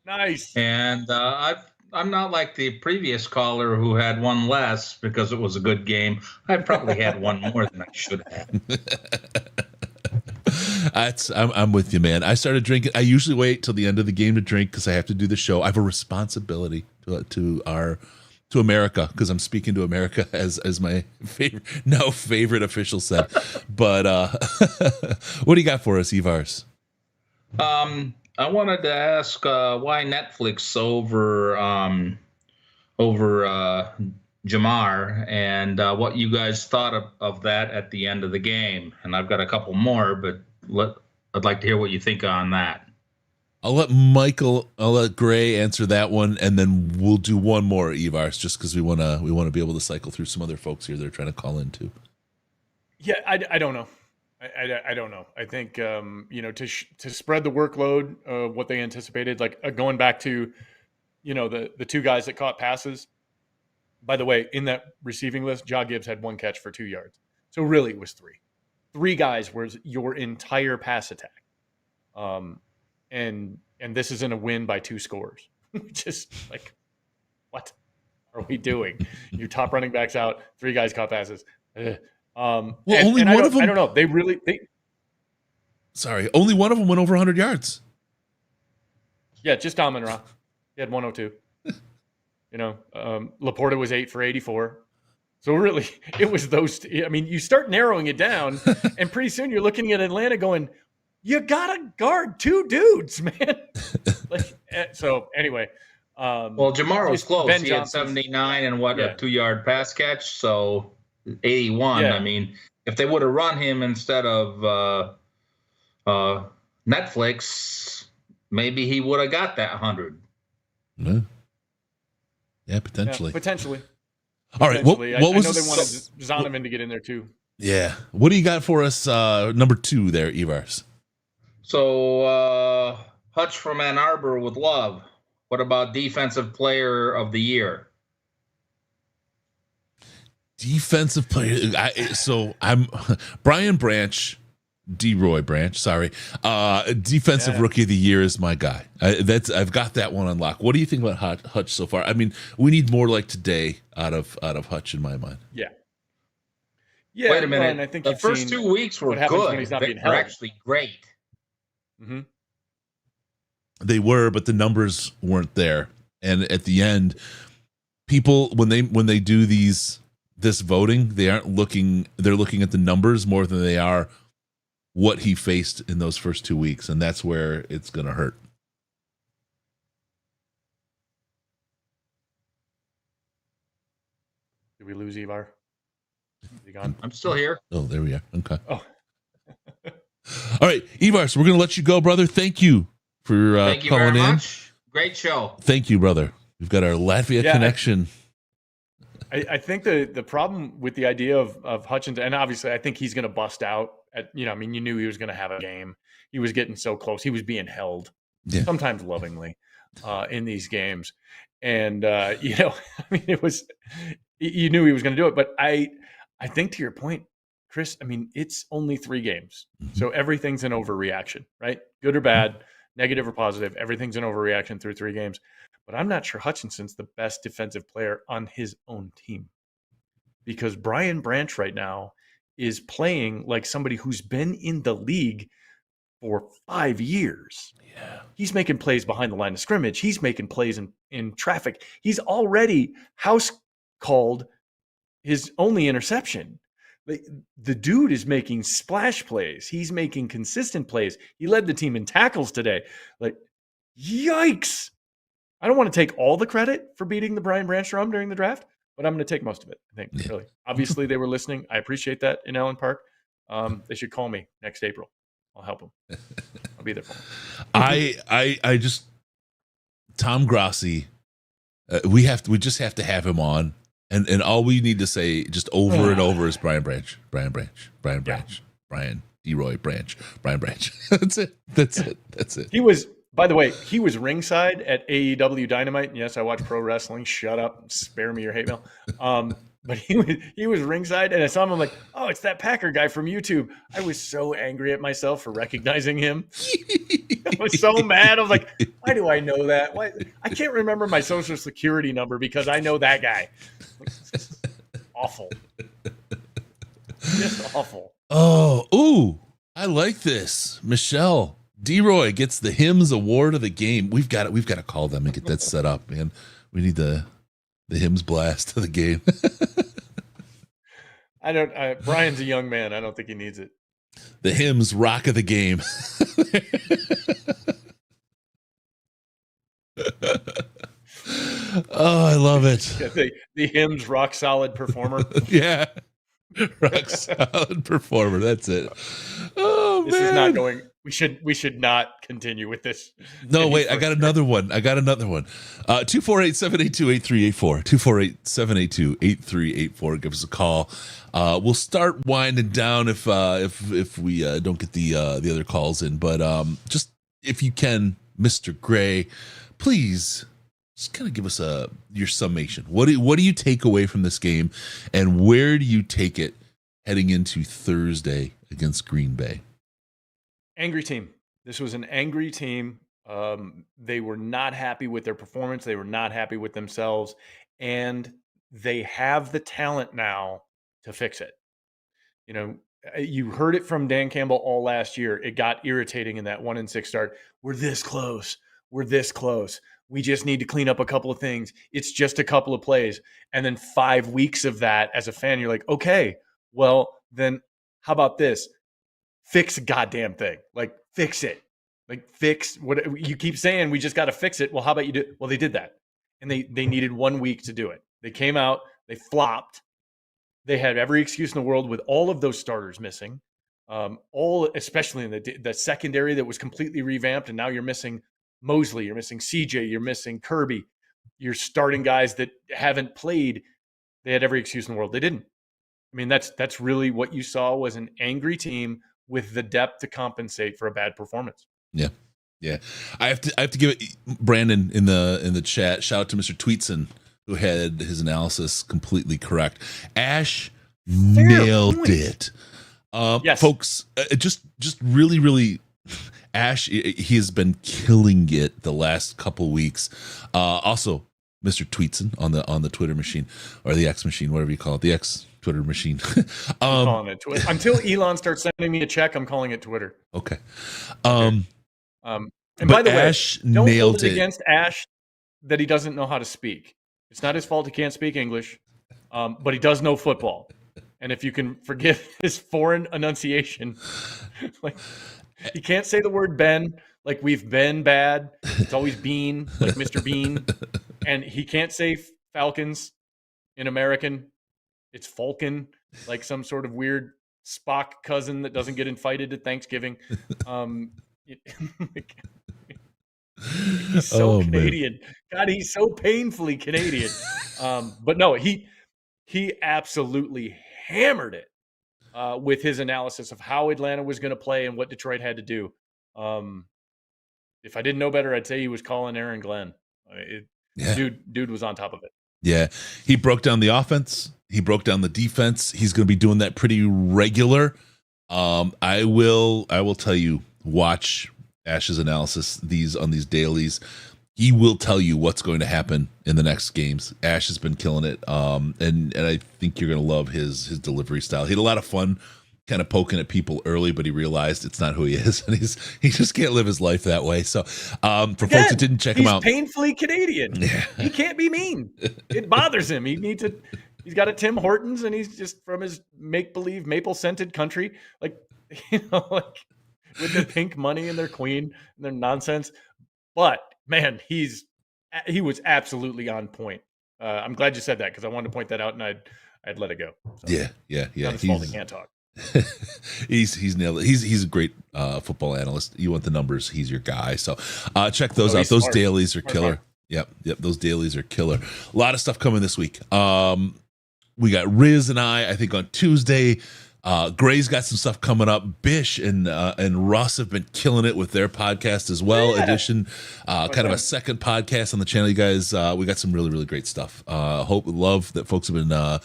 Nice. And I'm not like the previous caller who had one less because it was a good game. I probably had one more than I should have. I'm with you, man. I started drinking. I usually wait till the end of the game to drink because I have to do the show. I have a responsibility to America, because I'm speaking to America as my favorite official said. But what do you got for us, Ivars? I wanted to ask why Netflix over Jamar, and what you guys thought of that at the end of the game. And I've got a couple more, but I'd like to hear what you think on that. I'll let Gray answer that one, and then we'll do one more, Ivars, just because we want to be able to cycle through some other folks here that are trying to call in too. Yeah, I don't know. I don't know. I think to spread the workload, what they anticipated, like going back to the 2 guys that caught passes. By the way, in that receiving list, Ja Gibbs had 1 catch for 2 yards. So really it was 3. 3 guys was your entire pass attack. And this isn't a win by 2 scores. Just like, what are we doing? Your top running backs out, 3 guys caught passes. Only one of them. I don't know. Sorry, only one of them went over 100 yards. Yeah, just Amon-Ra. He had 102. Laporta was 8 for 84. So really, it was those. I mean, you start narrowing it down, and pretty soon you're looking at Atlanta going, "You gotta guard two dudes, man." So anyway, well, Jamar was close. Ben He had Johnson's- 79 and Yeah. a 2-yard pass catch, so 81. Yeah. I mean, if they would have run him instead of Netflix, maybe he would have got that 100. Yeah, potentially. Yeah, potentially. All right. What was I know they wanted Zonovan to get in there too. Yeah. What do you got for us? Number 2 there, Evars. So Hutch from Ann Arbor with love. What about defensive player of the year? Defensive player. I'm Brian Branch, D-Roy Branch. Sorry. Defensive rookie of the year is my guy. I've got that one on lock. What do you think about Hutch so far? I mean, we need more like today out of Hutch in my mind. Yeah. Yeah. Wait a minute. And I think the first 2 weeks were what happens good. when he's not They being were held. actually great. Mm-hmm. They were, but the numbers weren't there. And at the end, people when they do this voting, they're looking at the numbers more than they are what he faced in those first 2 weeks, and that's where it's going to hurt. Did we lose Ivar? Is he gone? I'm still here. Oh, there we are. Okay. Oh. All right, Ivar, so we're going to let you go, brother. Thank you for Thank you calling very in. much. Great show. Thank you, brother. We've got our Latvia connection. I think the problem with the idea of Hutchinson, and obviously I think he's going to bust out at, I mean, you knew he was going to have a game. He was getting so close. He was being held, sometimes lovingly, in these games. And, I mean, it was, you knew he was going to do it. But I think to your point, Chris, I mean, it's only 3 games. So everything's an overreaction, right? Good or bad, negative or positive, everything's an overreaction through 3 games. But I'm not sure Hutchinson's the best defensive player on his own team, because Brian Branch right now is playing like somebody who's been in the league for 5 years. Yeah. He's making plays behind the line of scrimmage. He's making plays in traffic. He's already house called his only interception. The dude is making splash plays. He's making consistent plays. He led the team in tackles today. Like, yikes. I don't want to take all the credit for beating the Brian Branch drum during the draft, but I'm going to take most of it, I think, really. Obviously, they were listening. I appreciate that in Allen Park. They should call me next April. I'll help them. I'll be there for them. I just Tom Grossi. We just have to have him on, and all we need to say just over and over is Brian Branch, Brian Branch, Brian Branch, Brian D-Roy Branch, Brian Branch. That's it. He was. By the way, he was ringside at AEW Dynamite. And yes, I watch pro wrestling. Shut up. Spare me your hate mail. But he was ringside, and I saw him. I'm like, oh, it's that Packer guy from YouTube. I was so angry at myself for recognizing him. I was so mad. I was like, why do I know that? Why? I can't remember my social security number because I know that guy. Awful. Just awful. Oh, ooh, I like this. Michelle D-Roy gets the Hymns Award of the game. We've got to call them and get that set up, man. We need the Hymns blast of the game. Brian's a young man. I don't think he needs it. The Hymns rock of the game. Oh, I love it. The Hymns rock solid performer. Yeah. Rock solid performer. That's it. Oh, this man. is not going. We should not continue with this. No, wait, I got another one. 248-782-8384. 248-782-8384. Give us a call. We'll start winding down if we don't get the other calls in. But just if you can, Mr. Gray, please just kind of give us your summation. What do you take away from this game, and where do you take it heading into Thursday against Green Bay? Angry team. This was an angry team. They were not happy with their performance. They were not happy with themselves. And they have the talent now to fix it. You heard it from Dan Campbell all last year. It got irritating in that 1-6 start. We're this close. We're this close. we just need to clean up a couple of things. It's just a couple of plays. And then 5 weeks of that as a fan, you're like, okay, well, then how about this? Fix a goddamn thing. Like, fix it. Like, fix what you keep saying. We just got to fix it. Well, how about you do? Well, they did that. And they needed 1 week to do it. They came out, they flopped. They had every excuse in the world with all of those starters missing. Especially in the secondary that was completely revamped. And now you're missing Mosley, you're missing CJ, you're missing Kirby. You're starting guys that haven't played. They had every excuse in the world. They didn't. I mean, that's really what you saw was an angry team with the depth to compensate for a bad performance. Yeah. Yeah. I have to give it Brandon in the chat. Shout out to Mr. Tweetson, who had his analysis completely correct. Ash nailed it. Yes. Folks, just really, really, Ash, he has been killing it the last couple weeks. Also, Mr. Tweetson on the Twitter machine, or the X machine, whatever you call it, the X Twitter machine. I'm calling it Twitter. Until Elon starts sending me a check, I'm calling it Twitter. Okay. And by the Ash way, don't nailed hold it it against Ash that he doesn't know how to speak. It's not his fault he can't speak English, but he does know football. And if you can forgive his foreign enunciation, like he can't say the word Ben, like we've been bad. It's always Bean, like Mr. Bean. And he can't say Falcons in American. It's Falcon, like some sort of weird Spock cousin that doesn't get invited to Thanksgiving. He's so Canadian. Man. God, he's so painfully Canadian. But no, he absolutely hammered it with his analysis of how Atlanta was going to play and what Detroit had to do. If I didn't know better, I'd say he was calling Aaron Glenn. Dude was on top of it. Yeah, he broke down the offense. He broke down the defense. He's going to be doing that pretty regular. I will tell you, watch Ash's analysis on these dailies. He will tell you what's going to happen in the next games. Ash has been killing it, and I think you're going to love his delivery style. He had a lot of fun kind of poking at people early, but he realized it's not who he is, and he just can't live his life that way. So for folks that didn't check him out, he's painfully Canadian. Yeah. He can't be mean. It bothers him. He's got a Tim Hortons, and he's just from his make-believe maple-scented country, like with their pink money and their queen and their nonsense. But man, he was absolutely on point. I'm glad you said that because I wanted to point that out, and I'd let it go. So, yeah. Not his fault he can't talk. he's nailed it. He's a great football analyst. You want the numbers, he's your guy. So check those out. Those smart. Dailies are killer. Yep. Those dailies are killer. A lot of stuff coming this week. We got Riz and I think on Tuesday. Gray's got some stuff coming up. Bish and Russ have been killing it with their podcast as well. Yeah. Edition, kind of a second podcast on the channel. You guys, we got some really, really great stuff. Love that folks have been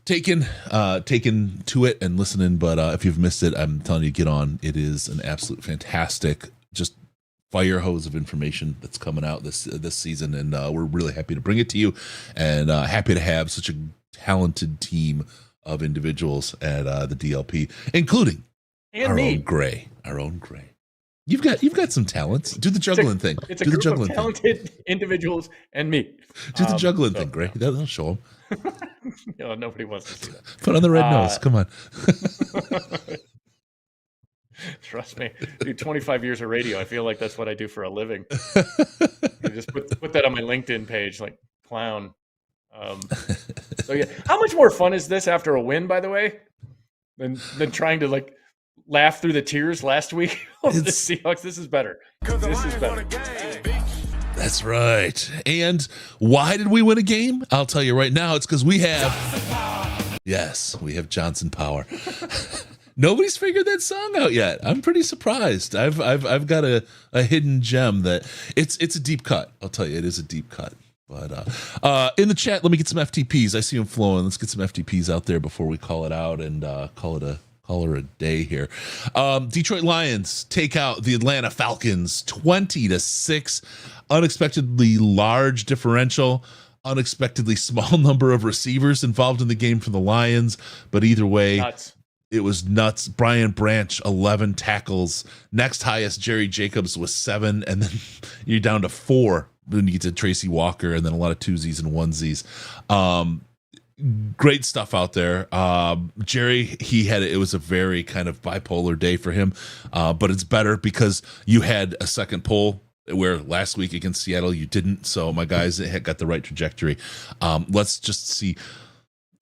taken to it and listening. But if you've missed it, I'm telling you, get on. It is an absolute fantastic, just fire hose of information that's coming out this season, and we're really happy to bring it to you, and happy to have such a talented team of individuals at the DLP, including our own Gray. You've got some talents. Do the juggling thing. It's a group of talented individuals and me. Do the juggling thing, Gray. That'll show them. Nobody wants to see that. Put on the red nose. Come on. Trust me, dude. 25 years of radio. I feel like that's what I do for a living. I just put that on my LinkedIn page, like clown. So yeah, how much more fun is this after a win, by the way, than trying to like laugh through the tears last week of the Seahawks? This is better. This is better. That's right. And why did we win a game? I'll tell you right now. It's because we have we have Johnson Power. Nobody's figured that song out yet. I'm pretty surprised. I've got a hidden gem that it's a deep cut. I'll tell you, it is a deep cut. But in the chat, let me get some FTPs. I see them flowing. Let's get some FTPs out there before we call it out and call her a day here. Detroit Lions take out the Atlanta Falcons 20-6. Unexpectedly large differential. Unexpectedly small number of receivers involved in the game for the Lions. But either way, It was nuts. Brian Branch, 11 tackles. Next highest, Jerry Jacobs, was 7, and then you're down to 4 when you get to Tracy Walker, and then a lot of twosies and onesies. Great stuff out there. Jerry, it was a very kind of bipolar day for him, but it's better because you had a second poll where last week against Seattle you didn't. So my guys had got the right trajectory. Let's just see.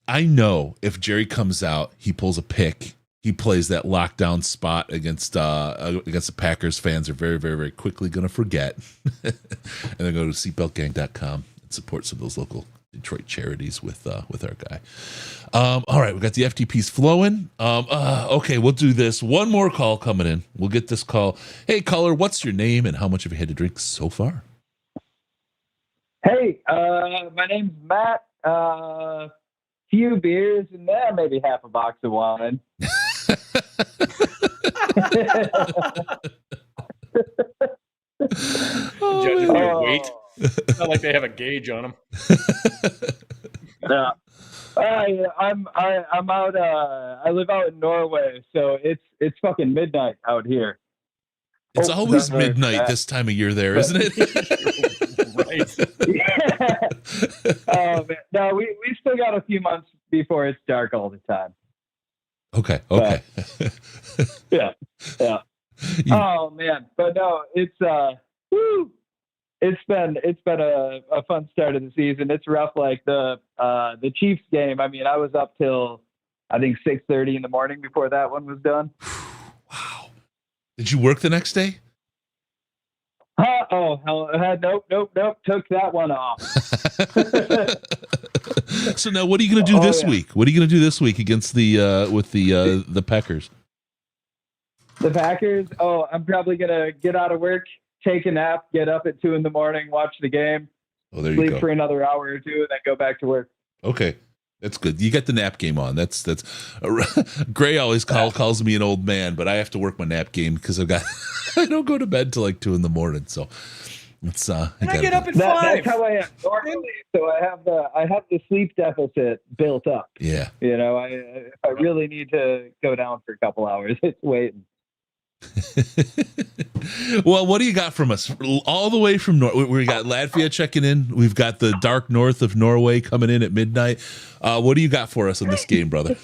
I know if Jerry comes out, he pulls a pick, he plays that lockdown spot against the Packers. Fans are very, very, very quickly going to forget, and then go to seatbeltgang.com and support some of those local Detroit charities with our guy. All right, we got the FTPs flowing. Okay, we'll do this. One more call coming in. We'll get this call. Hey, caller, what's your name and how much have you had to drink so far? Hey, my name's Matt. Few beers and maybe half a box of wine. Judging their weight. It's not like they have a gauge on them. Yeah. I'm out. I live out in Norway, so it's fucking midnight out here. It's always midnight this time of year there, isn't it? Right. Yeah. Oh, man. No, we still got a few months before it's dark all the time. Okay. Yeah. Oh man, but no, it's it's been a fun start of the season. It's rough, like the Chiefs game. I mean, I was up till I think 6:30 in the morning before that one was done. Wow. Did you work the next day? Nope. Took that one off. So now, what are you going to do this week? What are you going to do this week against the Packers? The Packers? Oh, I'm probably going to get out of work, take a nap, get up at 2 a.m, watch the game, sleep for another hour or two, and then go back to work. Okay. That's good. You got the nap game on. That's Gray always calls me an old man, but I have to work my nap game because I don't go to bed till like 2 a.m. So it's I get up at 5. That's how I am normally. So I have the sleep deficit built up. Yeah. You know, I really need to go down for a couple hours. It's waiting. Well, what do you got from us? All the way from we got Latvia checking in. We've got the dark north of Norway coming in at midnight. What do you got for us in this game, brother?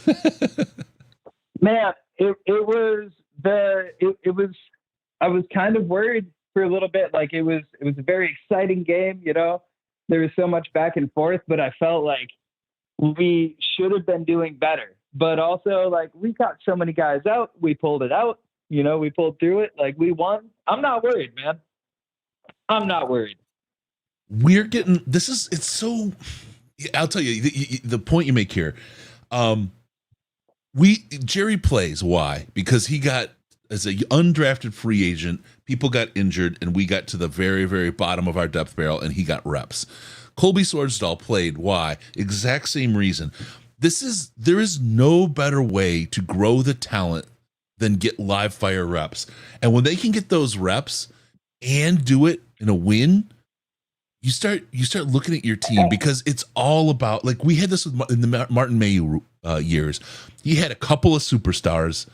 Man, it was I was kind of worried for a little bit. Like it was a very exciting game, you know. There was so much back and forth, but I felt like we should have been doing better. But also, like, we got so many guys out, we pulled it out. You know, we pulled through it. Like, we won. I'm not worried, man. I'm not worried. We're getting it's so. I'll tell you the point you make here. Jerry plays. Why? Because he got, as an undrafted free agent, people got injured, and we got to the very, very bottom of our depth barrel, and he got reps. Colby Swordsdahl played. Why? Exact same reason. There is no better way to grow the talent than get live fire reps. And when they can get those reps and do it in a win, you start looking at your team, because it's all about, like, we had this in the Martin Mayhew years. He had a couple of superstars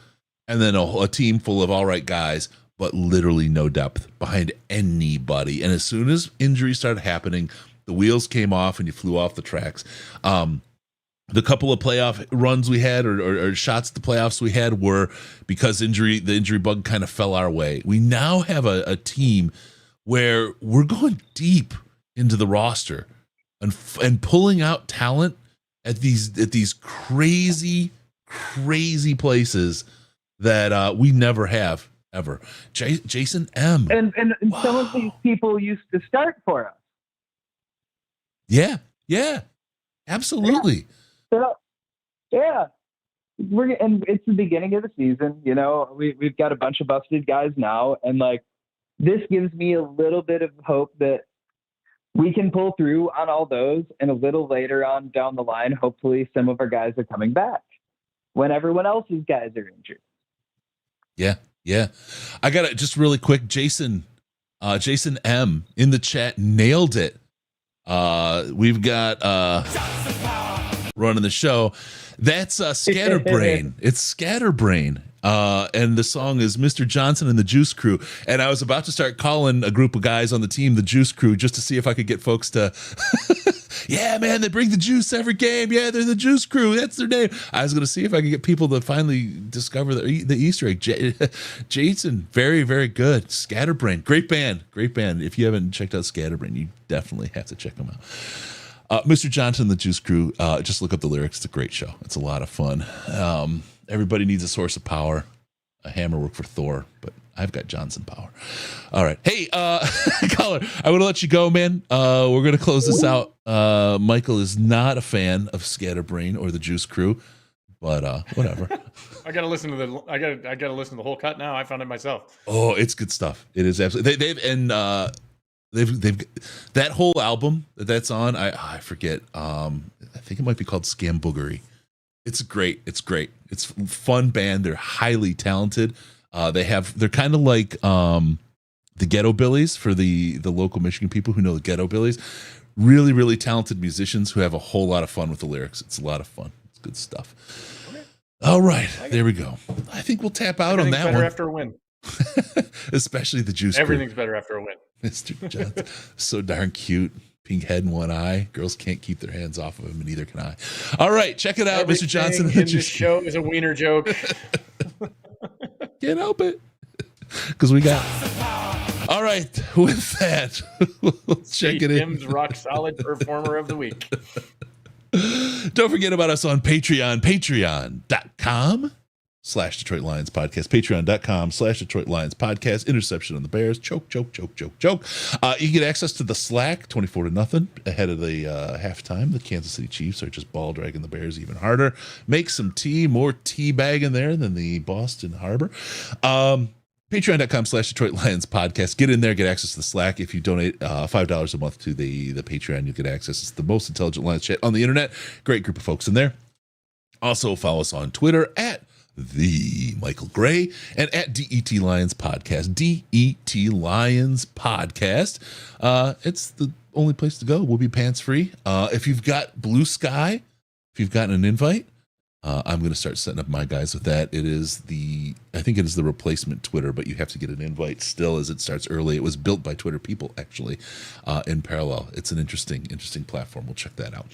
and then a team full of all right guys, but literally no depth behind anybody. And as soon as injuries started happening, the wheels came off and you flew off the tracks. The couple of playoff runs we had, or shots at the playoffs we had, were because the injury bug kind of fell our way. We now have a team where we're going deep into the roster and pulling out talent at these crazy places that we never have ever. Jason M. And some of these people used to start for us. Yeah, absolutely. Yeah. And it's the beginning of the season, you know. We've got a bunch of busted guys now, and like, this gives me a little bit of hope that we can pull through on all those, and a little later on down the line, hopefully some of our guys are coming back when everyone else's guys are injured. Yeah. I got it just really quick. Jason M in the chat nailed it. We've got running the show. That's Scatterbrain. It's Scatterbrain. And the song is Mr. Johnson and the Juice Crew. And I was about to start calling a group of guys on the team the Juice Crew just to see if I could get folks to, yeah, man, they bring the juice every game. Yeah, they're the Juice Crew. That's their name. I was going to see if I could get people to finally discover the Easter egg. Jason, very, very good. Scatterbrain, great band. Great band. If you haven't checked out Scatterbrain, you definitely have to check them out. Mr. Johnson and the Juice Crew, just look up the lyrics. It's a great show. It's a lot of fun. Everybody needs a source of power. A hammer worked for Thor, but I've got Johnson power. All right. Hey, caller, I want to let you go, man. We're going to close this out. Michael is not a fan of Scatterbrain or the Juice Crew, but whatever. I gotta listen to the whole cut now. I found it myself. Oh, it's good stuff. It is absolutely. They've that whole album that's on. I forget. I think it might be called Scamboogery. It's great. It's great. It's a fun band. They're highly talented. They're kind of like the Ghetto Billies for the local Michigan people who know the Ghetto Billies. Really, really talented musicians who have a whole lot of fun with the lyrics. It's a lot of fun. It's good stuff. Okay. All right, there we go. I think we'll tap out on that one. After a win. Especially the Juice Everything's Crew. better after a win. Mr. Johnson, so darn cute. Pink head and one eye. Girls can't keep their hands off of him, and neither can I. All right, check it out, Mr. Johnson. In this show is a wiener joke. Can't help it. Because we got. All right, with that, we'll check it in. Tim's rock solid performer of the week. Don't forget about us on Patreon, patreon.com/Detroit Lions Podcast, patreon.com/Detroit Lions Podcast, interception on the Bears, choke. You get access to the Slack, 24-0 ahead of the halftime. The Kansas City Chiefs are just ball dragging the Bears even harder. Make some tea, more tea bag in there than the Boston Harbor. Patreon.com/Detroit Lions Podcast. Get in there, get access to the Slack. If you donate $5 a month to the Patreon, you'll get access. It's the most intelligent Lions chat on the internet. Great group of folks in there. Also, follow us on Twitter at the Michael Gray and at DET Lions Podcast. DET Lions Podcast. It's the only place to go. We'll be pants free. If you've got Blue Sky, if you've gotten an invite, I'm going to start setting up my guys with that. I think it is the replacement Twitter, but you have to get an invite still as it starts early. It was built by Twitter people, actually, in parallel. It's an interesting platform. We'll check that out.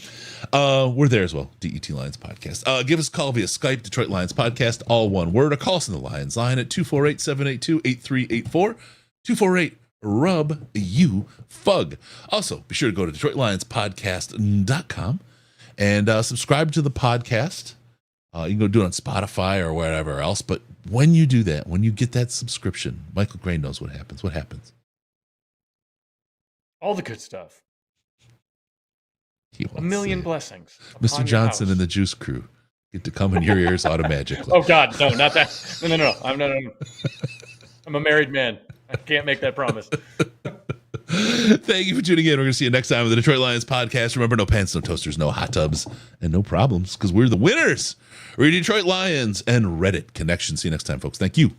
We're there as well, DET Lions Podcast. Give us a call via Skype, Detroit Lions Podcast, all one word, or call us on the Lions line at 248-782-8384, 248-RUB-U-FUG. Also, be sure to go to DetroitLionsPodcast.com and subscribe to the podcast. You can go do it on Spotify or wherever else. But when you do that, when you get that subscription, Michael Gray knows what happens. What happens? All the good stuff. A million blessings. Mr. Johnson and the Juice Crew get to come in your ears automatically. Oh, God. No, not that. No. I'm a married man. I can't make that promise. Thank you for tuning in. We're going to see you next time with the Detroit Lions Podcast. Remember, no pants, no toasters, no hot tubs, and no problems, because we're the winners. We're Detroit Lions and Reddit Connection. See you next time, folks. Thank you.